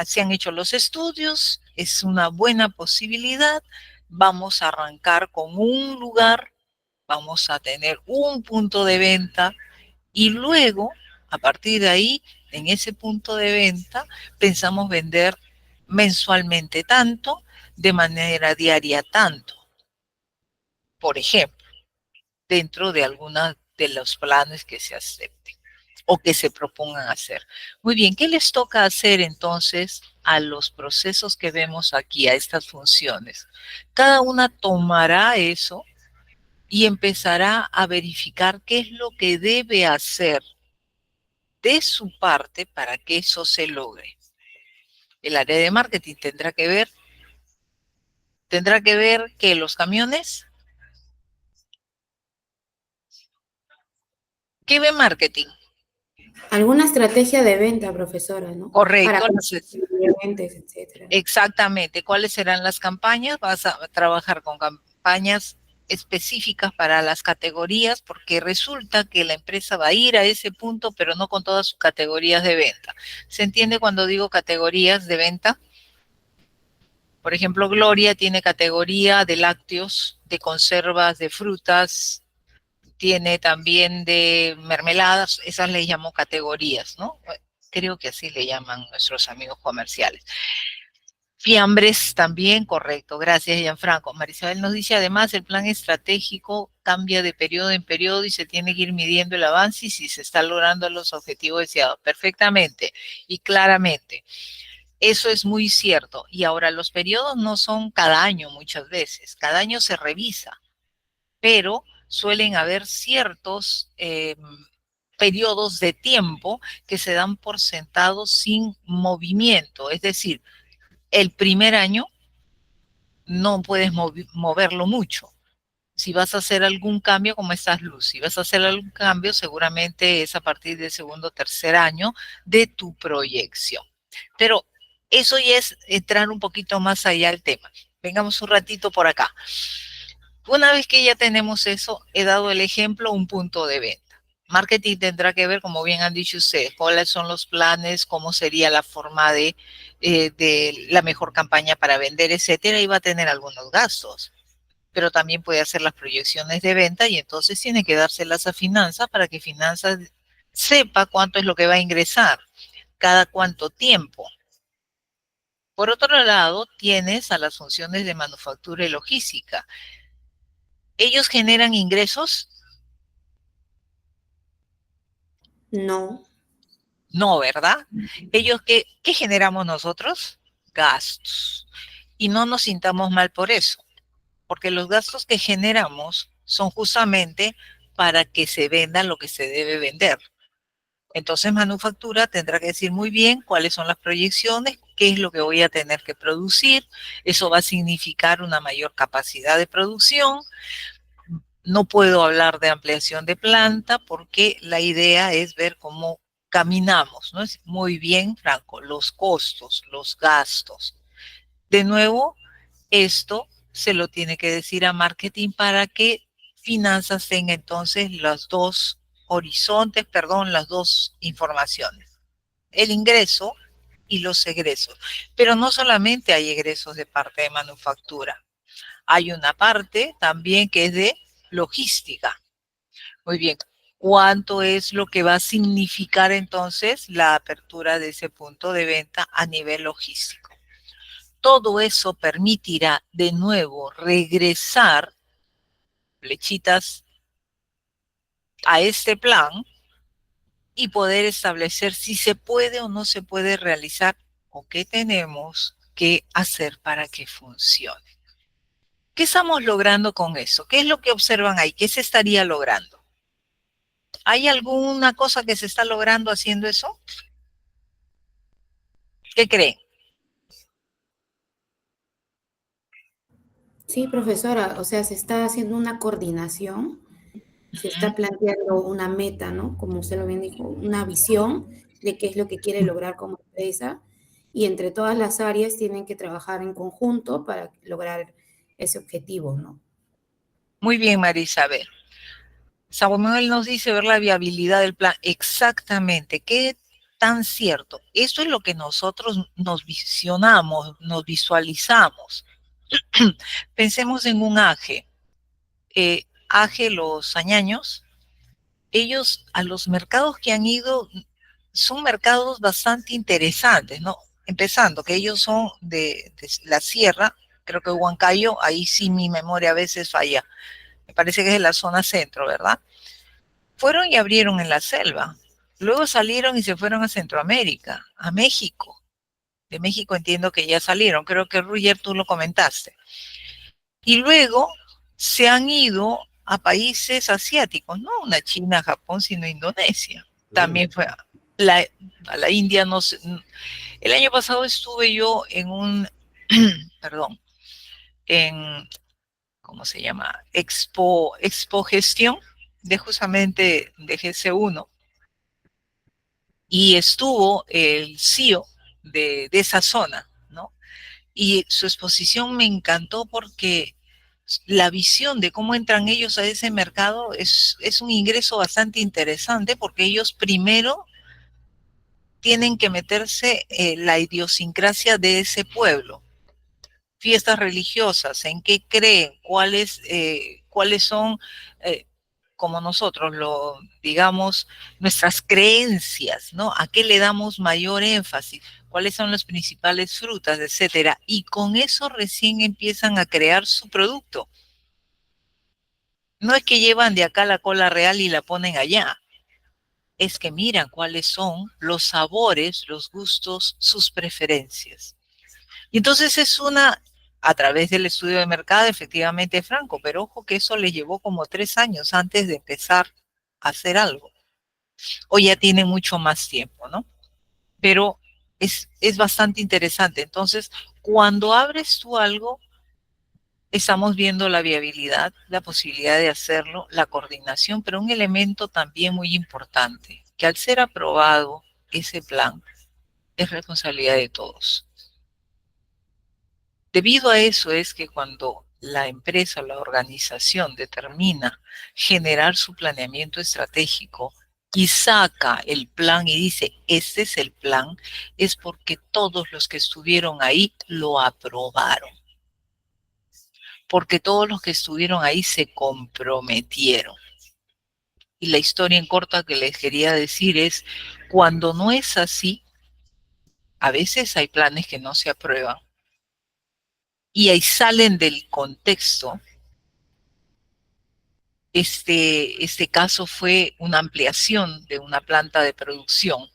se han hecho los estudios, es una buena posibilidad, vamos a arrancar con un lugar, vamos a tener un punto de venta y luego, a partir de ahí, en ese punto de venta, pensamos vender mensualmente tanto, de manera diaria tanto. Por ejemplo, dentro de algunos de los planes que se acepten o que se propongan hacer. Muy bien, ¿qué les toca hacer entonces a los procesos que vemos aquí, a estas funciones? Cada una tomará eso y empezará a verificar qué es lo que debe hacer de su parte para que eso se logre. El área de marketing tendrá que ver que los camiones, ¿qué ve marketing? Alguna estrategia de venta, profesora, ¿no? Correcto. Para clientes, etcétera. Exactamente. ¿Cuáles serán las campañas? Vas a trabajar con campañas específicas para las categorías, porque resulta que la empresa va a ir a ese punto, pero no con todas sus categorías de venta. ¿Se entiende cuando digo categorías de venta? Por ejemplo, Gloria tiene categoría de lácteos, de conservas, de frutas, tiene también de mermeladas, esas le llamo categorías, ¿no? Creo que así le llaman nuestros amigos comerciales. Fiambres también, correcto. Gracias, Gianfranco. Marisabel nos dice, además, el plan estratégico cambia de periodo en periodo y se tiene que ir midiendo el avance y si se está logrando los objetivos deseados. Perfectamente y claramente. Eso es muy cierto. Y ahora, los periodos no son cada año muchas veces. Cada año se revisa, pero suelen haber ciertos periodos de tiempo que se dan por sentados sin movimiento. Es decir, el primer año no puedes moverlo mucho. Si vas a hacer algún cambio, como estás, Luz, si vas a hacer algún cambio, seguramente es a partir del segundo o tercer año de tu proyección. Pero eso ya es entrar un poquito más allá del tema. Vengamos un ratito por acá. Una vez que ya tenemos eso, he dado el ejemplo, un punto de venta. Marketing tendrá que ver, como bien han dicho ustedes, cuáles son los planes, cómo sería la forma de la mejor campaña para vender, etcétera, y va a tener algunos gastos. pero también puede hacer las proyecciones de venta y entonces tiene que dárselas a finanzas para que finanzas sepa cuánto es lo que va a ingresar, cada cuánto tiempo. Por otro lado, tienes a las funciones de manufactura y logística. ¿Ellos generan ingresos? No, No, ¿verdad? ¿Ellos qué generamos nosotros? Gastos. Y no nos sintamos mal por eso, porque los gastos que generamos son justamente para que se venda lo que se debe vender. Entonces, manufactura tendrá que decir muy bien cuáles son las proyecciones, qué es lo que voy a tener que producir. Eso va a significar una mayor capacidad de producción. No puedo hablar de ampliación de planta porque la idea es ver cómo caminamos, ¿no? Es muy bien, Franco, los costos, los gastos. De nuevo, esto se lo tiene que decir a marketing para que finanzas tenga entonces los dos horizontes, perdón, las dos informaciones. El ingreso y los egresos. Pero no solamente hay egresos de parte de manufactura. Hay una parte también que es de logística. Muy bien. ¿Cuánto es lo que va a significar entonces la apertura de ese punto de venta a nivel logístico? Todo eso permitirá de nuevo regresar flechitas a este plan y poder establecer si se puede o no se puede realizar o qué tenemos que hacer para que funcione. ¿Qué estamos logrando con eso? ¿Qué es lo que observan ahí? ¿Qué se estaría logrando? ¿Hay alguna cosa que se está logrando haciendo eso? ¿Qué creen? sí, profesora, o sea, se está haciendo una coordinación, se está planteando una meta, ¿no? Como usted lo bien dijo, una visión de qué es lo que quiere lograr como empresa y entre todas las áreas tienen que trabajar en conjunto para lograr ese objetivo, ¿no? Muy bien, María Isabel. Samuel nos dice ver la viabilidad del plan. Exactamente. ¿Qué tan cierto? Eso es lo que nosotros nos visionamos, nos visualizamos. Pensemos en un AGE. AGE, los añaños, ellos a los mercados que han ido son mercados bastante interesantes, ¿no? Empezando, que ellos son de la sierra, creo que Huancayo, ahí sí mi memoria a veces falla. Me parece que es de la zona centro, ¿verdad? Fueron y abrieron en la selva. Luego salieron y se fueron a Centroamérica, a México. De México entiendo que ya salieron. Creo que Roger tú lo comentaste. Y luego se han ido a países asiáticos, no una China, Japón, sino Indonesia. También fue a la India. No sé, el año pasado estuve yo en un, perdón, en, ¿cómo se llama? Expo Gestión de justamente de GC1 y estuvo el CEO de esa zona, ¿no? Y su exposición me encantó porque la visión de cómo entran ellos a ese mercado es un ingreso bastante interesante porque ellos primero tienen que meterse en la idiosincrasia de ese pueblo. Fiestas religiosas, en qué creen, cuáles son, eh, como nosotros, digamos, nuestras creencias, ¿no? ¿A qué le damos mayor énfasis? ¿Cuáles son las principales frutas, etcétera? Y con eso recién empiezan a crear su producto. No es que llevan de acá la cola real y la ponen allá. Es que miran cuáles son los sabores, los gustos, sus preferencias. Y entonces a través del estudio de mercado, efectivamente, Franco, pero ojo que eso le llevó como 3 años antes de empezar a hacer algo. O ya tiene mucho más tiempo, ¿no? Pero es bastante interesante. Entonces, cuando abres tú algo, estamos viendo la viabilidad, la posibilidad de hacerlo, la coordinación, pero un elemento también muy importante, que al ser aprobado ese plan, es responsabilidad de todos. Debido a eso es que cuando la empresa o la organización determina generar su planeamiento estratégico y saca el plan y dice, este es el plan, es porque todos los que estuvieron ahí lo aprobaron. porque todos los que estuvieron ahí se comprometieron. Y la historia en corta que les quería decir es, cuando no es así, a veces hay planes que no se aprueban y ahí salen del contexto. Este caso fue una ampliación de una planta de producción,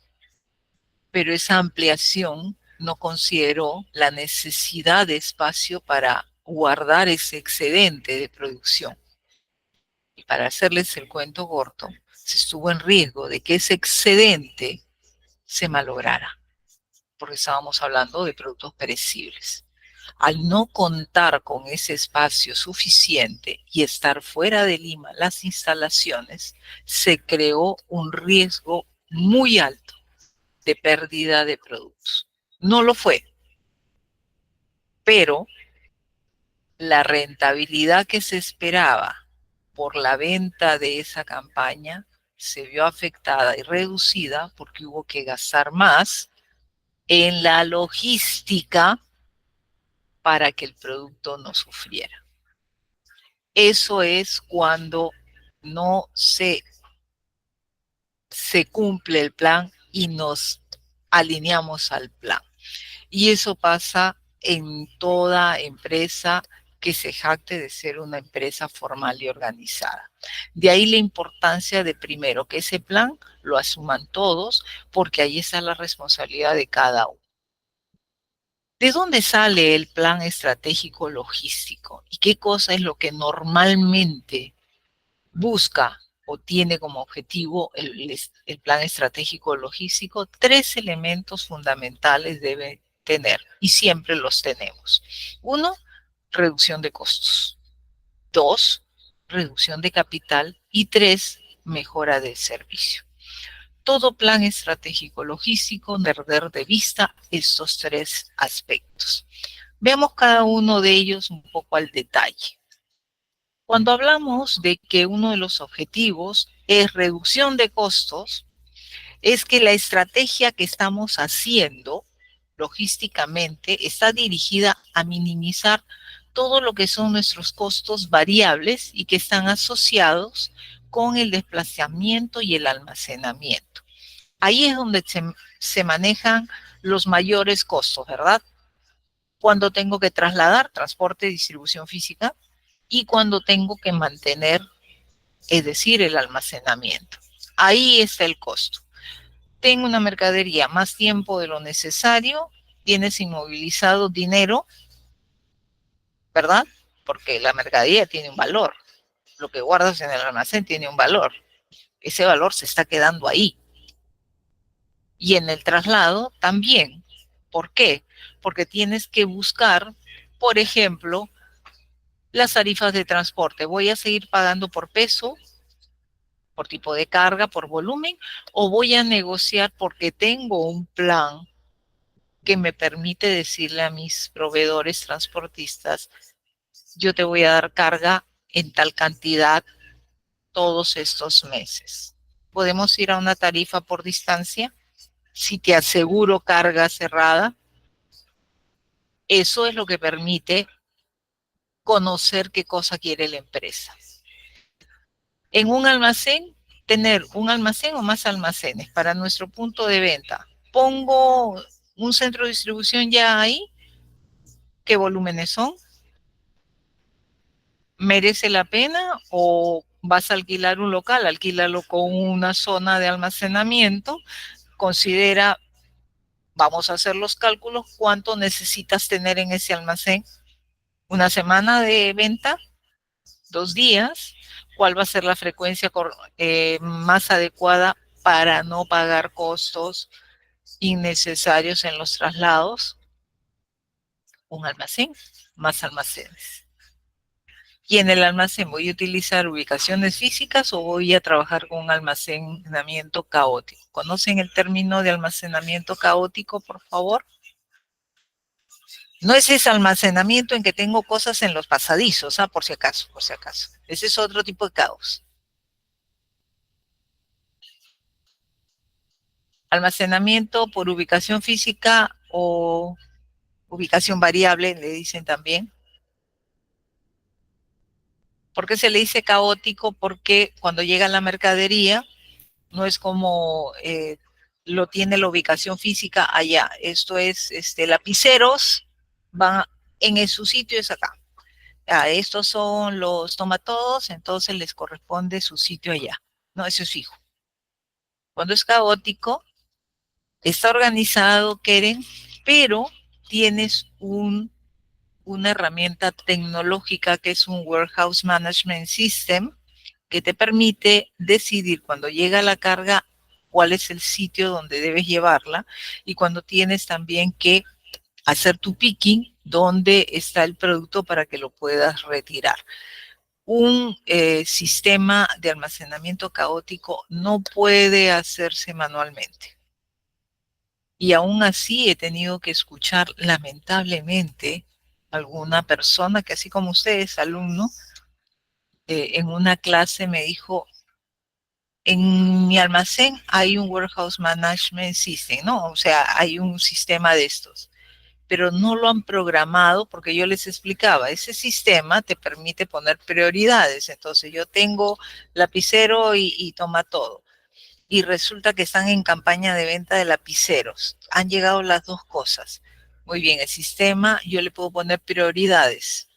pero esa ampliación no consideró la necesidad de espacio para guardar ese excedente de producción. Y para hacerles el cuento corto, se estuvo en riesgo de que ese excedente se malograra, porque estábamos hablando de productos perecibles. Al no contar con ese espacio suficiente y estar fuera de Lima las instalaciones, se creó un riesgo muy alto de pérdida de productos. No lo fue, pero la rentabilidad que se esperaba por la venta de esa campaña se vio afectada y reducida porque hubo que gastar más en la logística para que el producto no sufriera. Eso es cuando no se cumple el plan y nos alineamos al plan. Y eso pasa en toda empresa que se jacte de ser una empresa formal y organizada. De ahí la importancia de, primero, que ese plan lo asuman todos, porque ahí está la responsabilidad de cada uno. ¿De dónde sale el plan estratégico logístico? ¿Y qué cosa es lo que normalmente busca o tiene como objetivo el plan estratégico logístico? 3 elementos fundamentales debe tener y siempre los tenemos. 1, reducción de costos. 2, reducción de capital. Y 3, mejora del servicio. Todo plan estratégico logístico debe perder de vista estos 3 aspectos. Veamos cada uno de ellos un poco al detalle. Cuando hablamos de que uno de los objetivos es reducción de costos, es que la estrategia que estamos haciendo logísticamente está dirigida a minimizar todo lo que son nuestros costos variables y que están asociados con el desplazamiento y el almacenamiento. Ahí es donde se manejan los mayores costos, ¿verdad? Cuando tengo que trasladar, transporte, distribución física, y cuando tengo que mantener, es decir, el almacenamiento. Ahí está el costo. Tengo una mercadería más tiempo de lo necesario, tienes inmovilizado dinero, ¿verdad? Porque la mercadería tiene un valor. Lo que guardas en el almacén tiene un valor. Ese valor se está quedando ahí. Y en el traslado también. ¿Por qué? Porque tienes que buscar, por ejemplo, las tarifas de transporte. ¿Voy a seguir pagando por peso, por tipo de carga, por volumen? ¿O voy a negociar porque tengo un plan que me permite decirle a mis proveedores transportistas, yo te voy a dar carga en tal cantidad todos estos meses? ¿Podemos ir a una tarifa por distancia? Si te aseguro carga cerrada, eso es lo que permite conocer qué cosa quiere la empresa. En un almacén, tener un almacén o más almacenes para nuestro punto de venta. Pongo un centro de distribución ya ahí. ¿Qué volúmenes son? ¿Merece la pena o vas a alquilar un local? Alquílalo con una zona de almacenamiento. Considera, vamos a hacer los cálculos, cuánto necesitas tener en ese almacén. ¿Una semana de venta? 2 días. ¿Cuál va a ser la frecuencia más adecuada para no pagar costos innecesarios en los traslados? Un almacén, más almacenes. Y en el almacén, ¿voy a utilizar ubicaciones físicas o voy a trabajar con un almacenamiento caótico? ¿Conocen el término de almacenamiento caótico, por favor? No es ese almacenamiento en que tengo cosas en los pasadizos, por si acaso, por si acaso. Ese es otro tipo de caos. Almacenamiento por ubicación física o ubicación variable, le dicen también. ¿Por qué se le dice caótico? Porque cuando llega la mercadería, no es como lo tiene la ubicación física allá. Esto es, lapiceros van en su sitio es acá. Estos son los tomatodos, entonces les corresponde su sitio allá. No, eso es fijo. Cuando es caótico, está organizado, Keren, pero tienes una herramienta tecnológica que es un Warehouse Management System que te permite decidir cuando llega la carga cuál es el sitio donde debes llevarla y cuando tienes también que hacer tu picking, dónde está el producto para que lo puedas retirar. Un sistema de almacenamiento caótico no puede hacerse manualmente. Y aún así he tenido que escuchar, lamentablemente, alguna persona que así como usted es alumno, en una clase me dijo, en mi almacén hay un Warehouse Management System, ¿no? O sea, hay un sistema de estos, pero no lo han programado porque yo les explicaba, ese sistema te permite poner prioridades. Entonces yo tengo lapicero y toma todo. Y resulta que están en campaña de venta de lapiceros. Han llegado las dos cosas. Muy bien, el sistema yo le puedo poner prioridades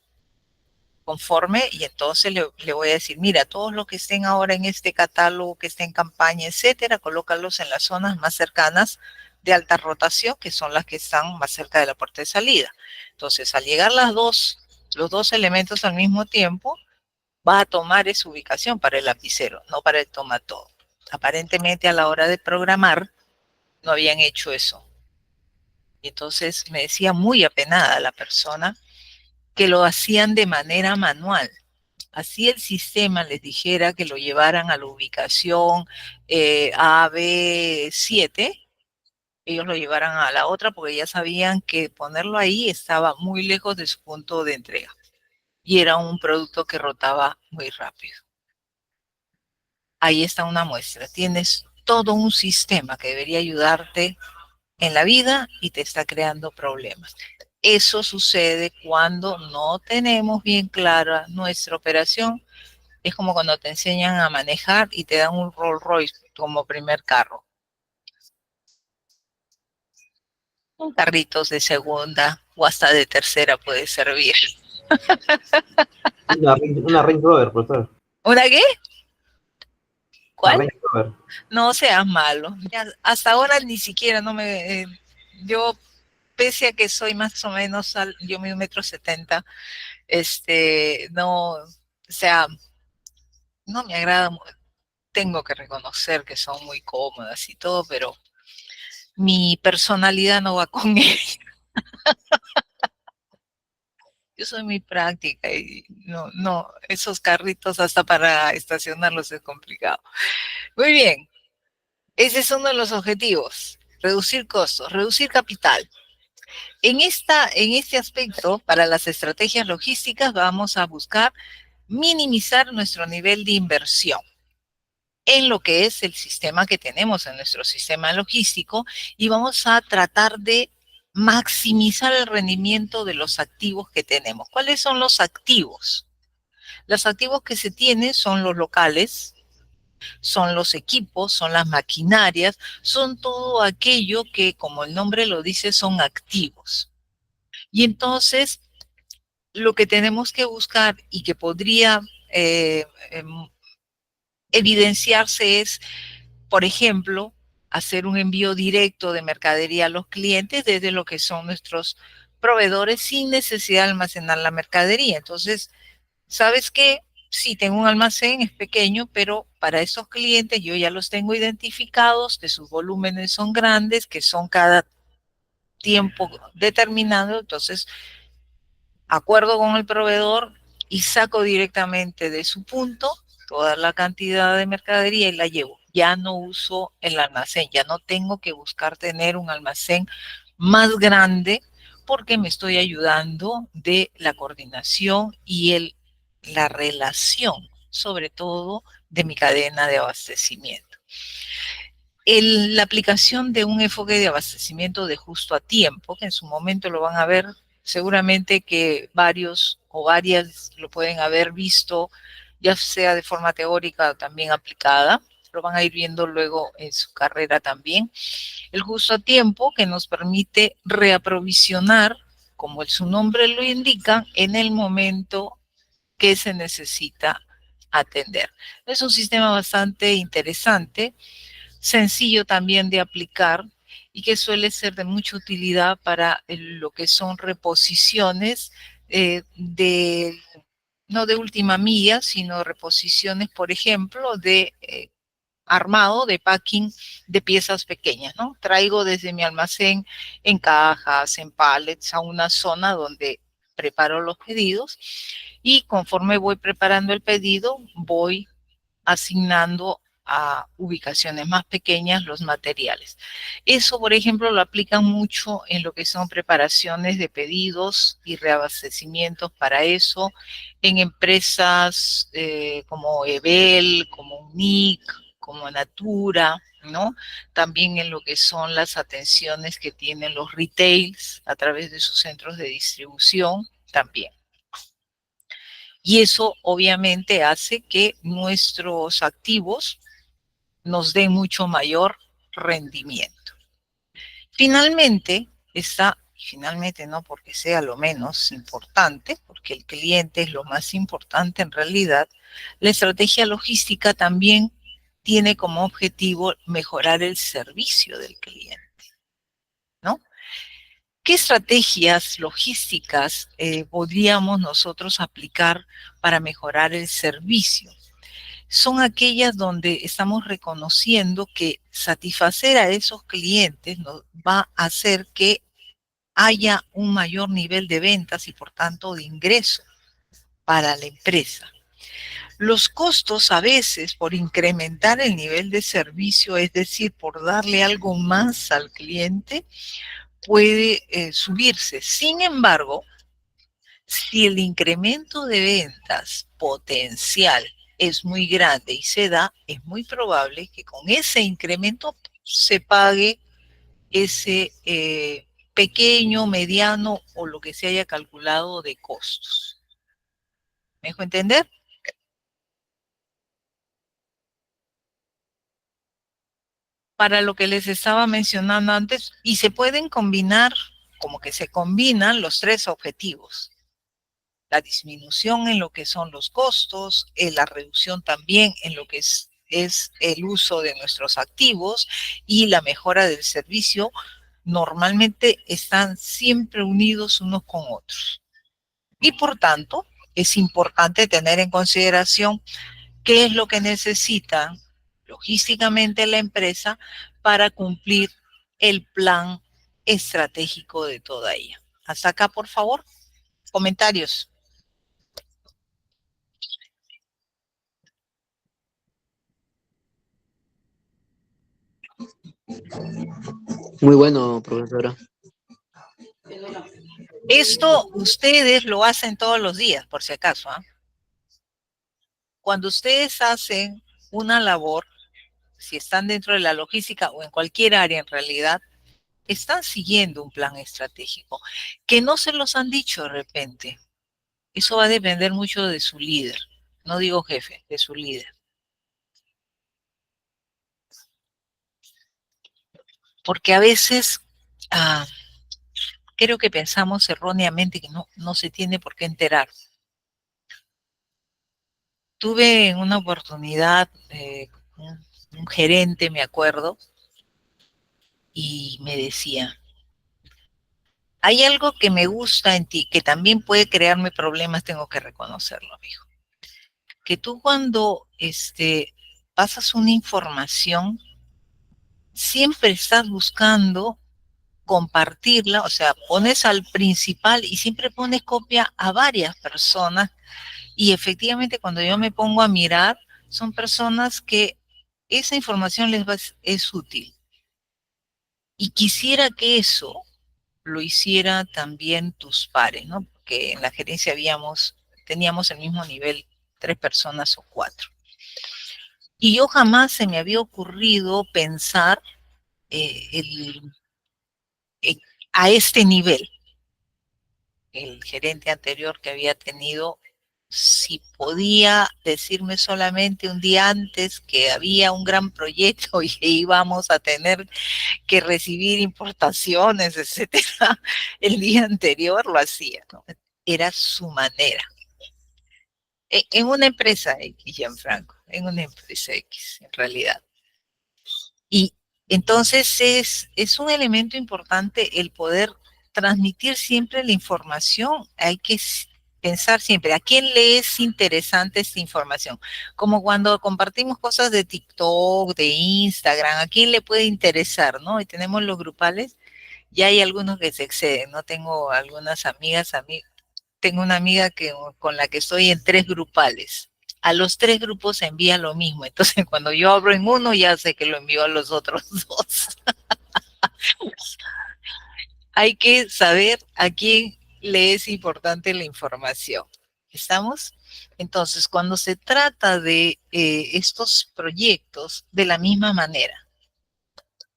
conforme y entonces le voy a decir, mira, todos los que estén ahora en este catálogo, que estén en campaña, etcétera, colócalos en las zonas más cercanas de alta rotación, que son las que están más cerca de la puerta de salida. Entonces, al llegar los dos elementos al mismo tiempo, va a tomar esa ubicación para el lapicero, no para el toma todo. Aparentemente a la hora de programar no habían hecho eso. Y entonces me decía muy apenada la persona que lo hacían de manera manual. Así el sistema les dijera que lo llevaran a la ubicación AB7, ellos lo llevaran a la otra porque ya sabían que ponerlo ahí estaba muy lejos de su punto de entrega. Y era un producto que rotaba muy rápido. Ahí está una muestra. Tienes todo un sistema que debería ayudarte en la vida y te está creando problemas. Eso sucede cuando no tenemos bien clara nuestra operación. Es como cuando te enseñan a manejar y te dan un Rolls Royce como primer carro. Un carritos de segunda o hasta de tercera puede servir. Una Range Rover, profesor. ¿Una qué? Una ¿Cuál? Range Rover. No seas malo. Ya, hasta ahora ni siquiera no me... yo, pese a que soy más o menos, yo mido 1,70 m, no, o sea, no me agrada, tengo que reconocer que son muy cómodas y todo, pero mi personalidad no va con ella. Yo soy muy práctica y no, esos carritos hasta para estacionarlos es complicado. Muy bien, ese es uno de los objetivos, reducir costos, reducir capital. En este aspecto, para las estrategias logísticas, vamos a buscar minimizar nuestro nivel de inversión en lo que es el sistema que tenemos en nuestro sistema logístico y vamos a tratar de maximizar el rendimiento de los activos que tenemos. ¿Cuáles son los activos? Los activos que se tienen son los locales, son los equipos, son las maquinarias, son todo aquello que, como el nombre lo dice, son activos. Y entonces, lo que tenemos que buscar y que podría evidenciarse es, por ejemplo, hacer un envío directo de mercadería a los clientes desde lo que son nuestros proveedores sin necesidad de almacenar la mercadería. Entonces, ¿sabes qué? Sí, tengo un almacén, es pequeño, pero para esos clientes yo ya los tengo identificados, que sus volúmenes son grandes, que son cada tiempo determinado, entonces acuerdo con el proveedor y saco directamente de su punto toda la cantidad de mercadería y la llevo. Ya no uso el almacén, ya no tengo que buscar tener un almacén más grande porque me estoy ayudando de la coordinación y la relación, sobre todo de mi cadena de abastecimiento. La aplicación de un enfoque de abastecimiento de justo a tiempo, que en su momento lo van a ver seguramente que varios o varias lo pueden haber visto, ya sea de forma teórica o también aplicada, lo van a ir viendo luego en su carrera también. El justo a tiempo, que nos permite reaprovisionar, como su nombre lo indica, en el momento que se necesita atender. Es un sistema bastante interesante, sencillo también de aplicar y que suele ser de mucha utilidad para lo que son reposiciones no de última milla, sino reposiciones, por ejemplo, de armado, de packing de piezas pequeñas, ¿no? Traigo desde mi almacén en cajas, en pallets, a una zona donde preparo los pedidos y conforme voy preparando el pedido, voy asignando a ubicaciones más pequeñas los materiales. Eso, por ejemplo, lo aplican mucho en lo que son preparaciones de pedidos y reabastecimientos para eso, en empresas como Ebel, como UNIC, como Natura, ¿no? También en lo que son las atenciones que tienen los retails a través de sus centros de distribución también. Y eso obviamente hace que nuestros activos nos den mucho mayor rendimiento. Finalmente, finalmente no porque sea lo menos importante, porque el cliente es lo más importante en realidad, la estrategia logística también tiene como objetivo mejorar el servicio del cliente, ¿no? ¿Qué estrategias logísticas podríamos nosotros aplicar para mejorar el servicio? Son aquellas donde estamos reconociendo que satisfacer a esos clientes nos va a hacer que haya un mayor nivel de ventas y por tanto de ingreso para la empresa. Los costos a veces por incrementar el nivel de servicio, es decir, por darle algo más al cliente, puede subirse. Sin embargo, si el incremento de ventas potencial es muy grande y se da, es muy probable que con ese incremento se pague ese pequeño, mediano o lo que se haya calculado de costos. ¿Me dejo entender? Para lo que les estaba mencionando antes, y se pueden combinar, como que se combinan los tres objetivos. La disminución en lo que son los costos, la reducción también en lo que es el uso de nuestros activos y la mejora del servicio, normalmente están siempre unidos unos con otros. Y por tanto, es importante tener en consideración qué es lo que necesita logísticamente la empresa para cumplir el plan estratégico de toda ella. Hasta acá, por favor, comentarios. Muy bueno, profesora. Esto ustedes lo hacen todos los días, por si acaso. Cuando ustedes hacen una labor, si están dentro de la logística o en cualquier área en realidad, están siguiendo un plan estratégico, que no se los han dicho de repente. Eso va a depender mucho de su líder, no digo jefe, de su líder. Porque a veces creo que pensamos erróneamente que no se tiene por qué enterar. Tuve en una oportunidad un gerente, me acuerdo, y me decía, hay algo que me gusta en ti, que también puede crearme problemas, tengo que reconocerlo, amigo. Que tú cuando pasas una información, siempre estás buscando compartirla, o sea, pones al principal y siempre pones copia a varias personas y efectivamente cuando yo me pongo a mirar, son personas que esa información es útil. Y quisiera que eso lo hiciera también tus pares, ¿no? Porque en la gerencia teníamos el mismo nivel, 3 personas o 4. Y yo jamás se me había ocurrido pensar a este nivel. el gerente anterior que había tenido, si podía decirme solamente un día antes que había un gran proyecto y que íbamos a tener que recibir importaciones, etcétera, el día anterior lo hacía, ¿no? Era su manera. En una empresa X, Gianfranco, en una empresa X, en realidad. Y entonces es un elemento importante el poder transmitir siempre la información. Hay que pensar siempre, ¿a quién le es interesante esta información? Como cuando compartimos cosas de TikTok, de Instagram, ¿a quién le puede interesar, no? Y tenemos los grupales, y hay algunos que se exceden, ¿no? Tengo algunas amigas, tengo una amiga con la que estoy en 3 grupales. A los 3 grupos se envía lo mismo. Entonces, cuando yo abro en uno, ya sé que lo envío a los otros 2. Hay que saber a quién le es importante la información. ¿Estamos? Entonces, cuando se trata de estos proyectos, de la misma manera,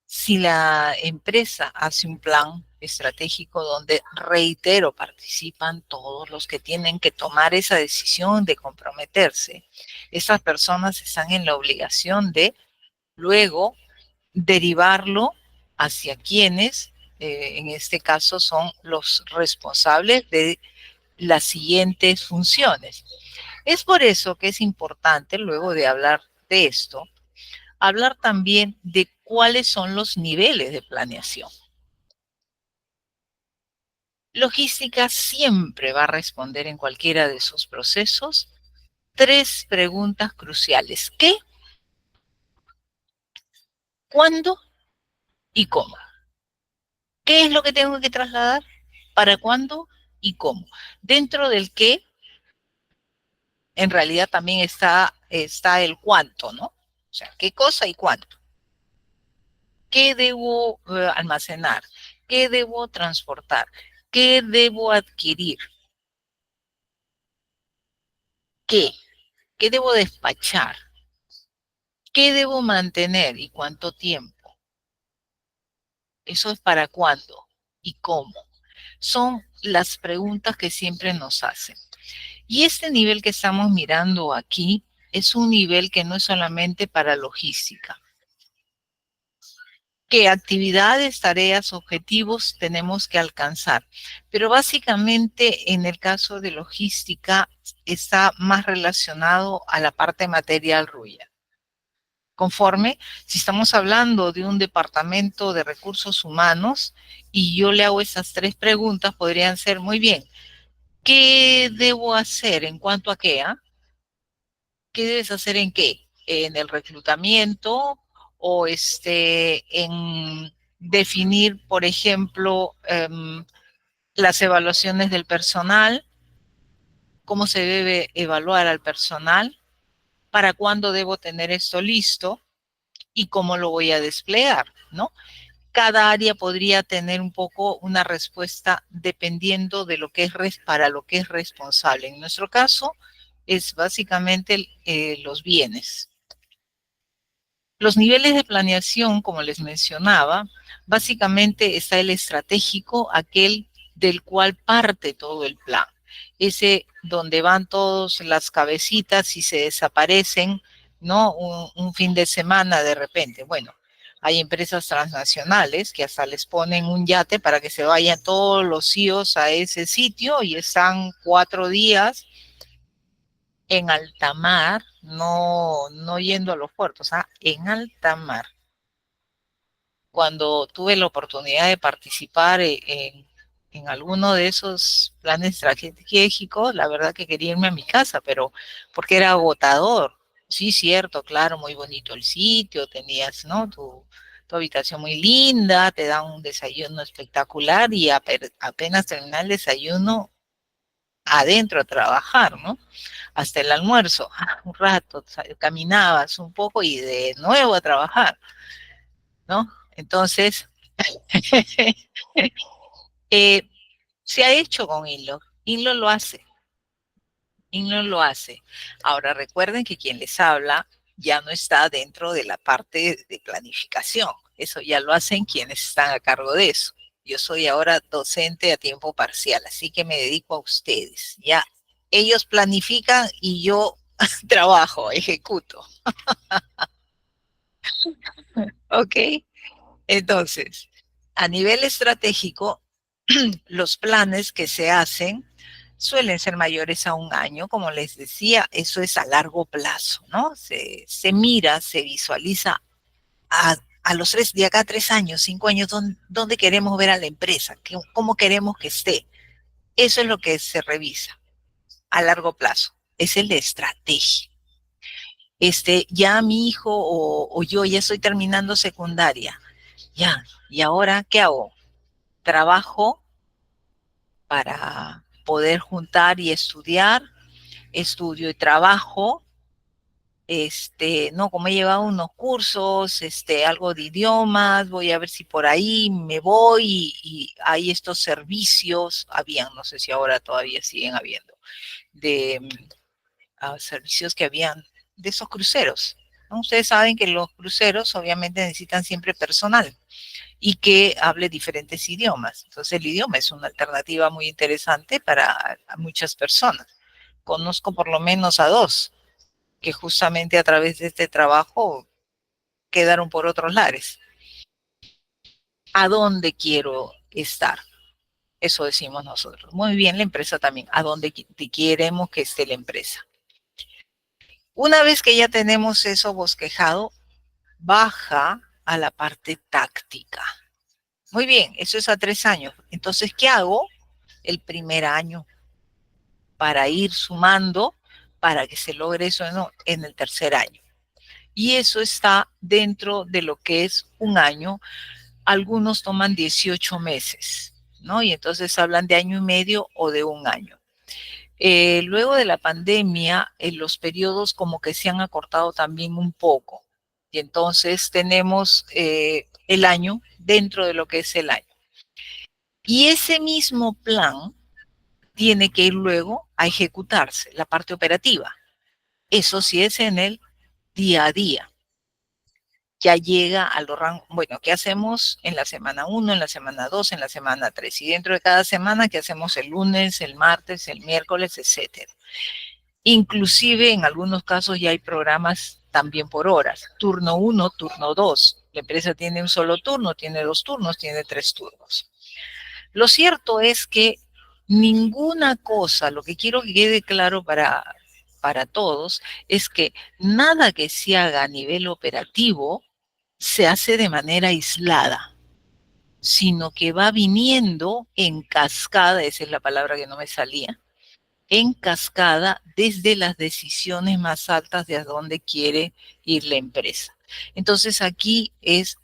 si la empresa hace un plan estratégico donde, reitero, participan todos los que tienen que tomar esa decisión de comprometerse, esas personas están en la obligación de luego derivarlo hacia quienes, en este caso, son los responsables de las siguientes funciones. Es por eso que es importante, luego de hablar de esto, hablar también de cuáles son los niveles de planeación. Logística siempre va a responder en cualquiera de sus procesos 3 preguntas cruciales. ¿Qué? ¿Cuándo? ¿Y cómo? ¿Qué es lo que tengo que trasladar? ¿Para cuándo? ¿Y cómo? Dentro del qué, en realidad también está el cuánto, ¿no? O sea, ¿qué cosa y cuánto? ¿Qué debo almacenar? ¿Qué debo transportar? ¿Qué debo adquirir? ¿Qué? ¿Qué debo despachar? ¿Qué debo mantener y cuánto tiempo? Eso es para cuándo y cómo. Son las preguntas que siempre nos hacen. Y este nivel que estamos mirando aquí es un nivel que no es solamente para logística. ¿Qué actividades, tareas, objetivos tenemos que alcanzar? Pero básicamente en el caso de logística está más relacionado a la parte material RUYA. Conforme, si estamos hablando de un departamento de recursos humanos y yo le hago esas 3 preguntas, podrían ser, muy bien, ¿qué debo hacer en cuanto a qué? ¿Qué debes hacer en qué? En el reclutamiento o en definir, por ejemplo, las evaluaciones del personal, cómo se debe evaluar al personal, para cuándo debo tener esto listo y cómo lo voy a desplegar, ¿no? Cada área podría tener un poco una respuesta dependiendo de lo que es para lo que es responsable. En nuestro caso, es básicamente los bienes. Los niveles de planeación, como les mencionaba, básicamente está el estratégico, aquel del cual parte todo el plan. Ese donde van todas las cabecitas y se desaparecen, ¿no? Un fin de semana de repente. Bueno, hay empresas transnacionales que hasta les ponen un yate para que se vayan todos los CEOs a ese sitio y están 4 días en alta mar, no yendo a los puertos, en alta mar. Cuando tuve la oportunidad de participar en alguno de esos planes estratégicos, la verdad que quería irme a mi casa, pero porque era agotador. Sí, cierto, claro, muy bonito el sitio, tenías, ¿no? Tu habitación muy linda, te dan un desayuno espectacular y apenas terminar el desayuno, adentro a trabajar, ¿no? Hasta el almuerzo, un rato, caminabas un poco y de nuevo a trabajar, ¿no? Entonces, se ha hecho con Inlo. Inlo lo hace. Inlo lo hace. Ahora recuerden que quien les habla ya no está dentro de la parte de planificación. Eso ya lo hacen quienes están a cargo de eso. Yo soy ahora docente a tiempo parcial, así que me dedico a ustedes. Ya, ellos planifican y yo trabajo, ejecuto. ¿Ok? Entonces, a nivel estratégico, los planes que se hacen suelen ser mayores a un año, como les decía, eso es a largo plazo, ¿no? Se mira, se visualiza a los de acá a 3 años, 5 años, dónde queremos ver a la empresa, cómo queremos que esté. Eso es lo que se revisa a largo plazo, es el de estrategia. Ya mi hijo o yo ya estoy terminando secundaria, ya, ¿y ahora qué hago? Trabajo para poder juntar y estudiar, estudio y trabajo, no, como he llevado unos cursos, algo de idiomas, voy a ver si por ahí me voy y hay estos servicios, habían, no sé si ahora todavía siguen habiendo, de servicios que habían de esos cruceros, ¿no? Ustedes saben que los cruceros obviamente necesitan siempre personal y que hable diferentes idiomas. Entonces el idioma es una alternativa muy interesante para muchas personas. Conozco por lo menos a 2 que justamente a través de este trabajo quedaron por otros lares. ¿A dónde quiero estar? Eso decimos nosotros. Muy bien, la empresa también. ¿A dónde queremos que esté la empresa? Una vez que ya tenemos eso bosquejado, baja a la parte táctica. Muy bien, eso es a 3 años. Entonces, ¿qué hago el primer año para ir sumando para que se logre eso en el tercer año? Y eso está dentro de lo que es un año. Algunos toman 18 meses, ¿no? Y entonces hablan de año y medio o de un año. Luego de la pandemia, los periodos como que se han acortado también un poco. Y entonces tenemos el año dentro de lo que es el año. Y ese mismo plan tiene que ir luego a ejecutarse, la parte operativa. Eso sí es en el día a día. Ya llega a los rangos, bueno, ¿qué hacemos en la semana 1, en la semana 2, en la semana 3? Y dentro de cada semana, ¿qué hacemos el lunes, el martes, el miércoles, etcétera? Inclusive en algunos casos ya hay programas también por horas, turno 1, turno 2. La empresa tiene un solo turno, tiene 2 turnos, tiene 3 turnos. Lo cierto es que ninguna cosa, lo que quiero que quede claro para todos, es que nada que se haga a nivel operativo se hace de manera aislada, sino que va viniendo en cascada, esa es la palabra que no me salía, en cascada desde las decisiones más altas de a dónde quiere ir la empresa. Entonces aquí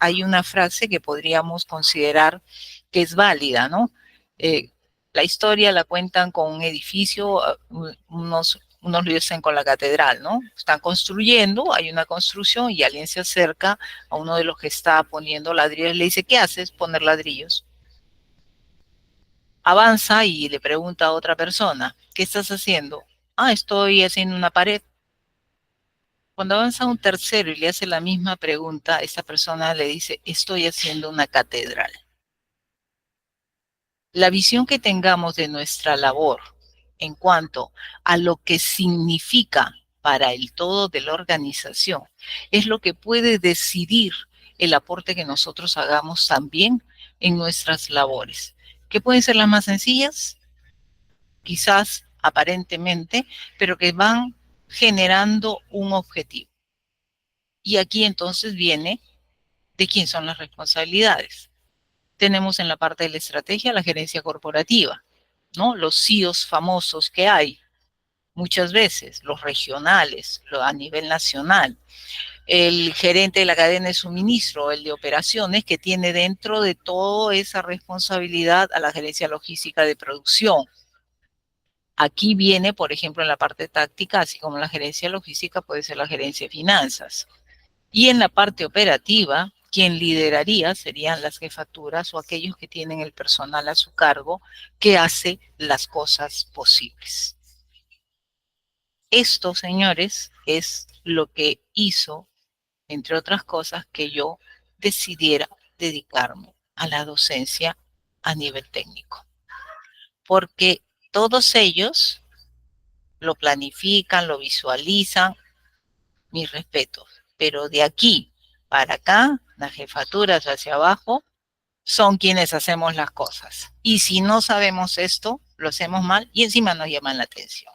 hay una frase que podríamos considerar que es válida, ¿no? La historia la cuentan con un edificio, unos lo dicen con la catedral, ¿no? Están construyendo, hay una construcción y alguien se acerca a uno de los que está poniendo ladrillos y le dice, ¿qué haces? Poner ladrillos. Avanza y le pregunta a otra persona, ¿qué estás haciendo? Ah, estoy haciendo una pared. Cuando avanza un tercero y le hace la misma pregunta, esta persona le dice, estoy haciendo una catedral. La visión que tengamos de nuestra labor en cuanto a lo que significa para el todo de la organización es lo que puede decidir el aporte que nosotros hagamos también en nuestras labores. ¿Qué pueden ser las más sencillas? Quizás aparentemente, pero que van generando un objetivo. Y aquí entonces viene de quién son las responsabilidades. Tenemos en la parte de la estrategia la gerencia corporativa, ¿no? Los CEOs famosos que hay, muchas veces, los regionales, a nivel nacional, el gerente de la cadena de suministro, el de operaciones, que tiene dentro de toda esa responsabilidad a la gerencia logística de producción. Aquí viene, por ejemplo, en la parte táctica, así como la gerencia logística, puede ser la gerencia de finanzas. Y en la parte operativa, quien lideraría serían las jefaturas o aquellos que tienen el personal a su cargo que hace las cosas posibles. Esto, señores, es lo que hizo, entre otras cosas, que yo decidiera dedicarme a la docencia a nivel técnico, porque todos ellos lo planifican, lo visualizan, mis respetos, pero de aquí para acá, las jefaturas hacia abajo, son quienes hacemos las cosas. Y si no sabemos esto, lo hacemos mal y encima nos llaman la atención.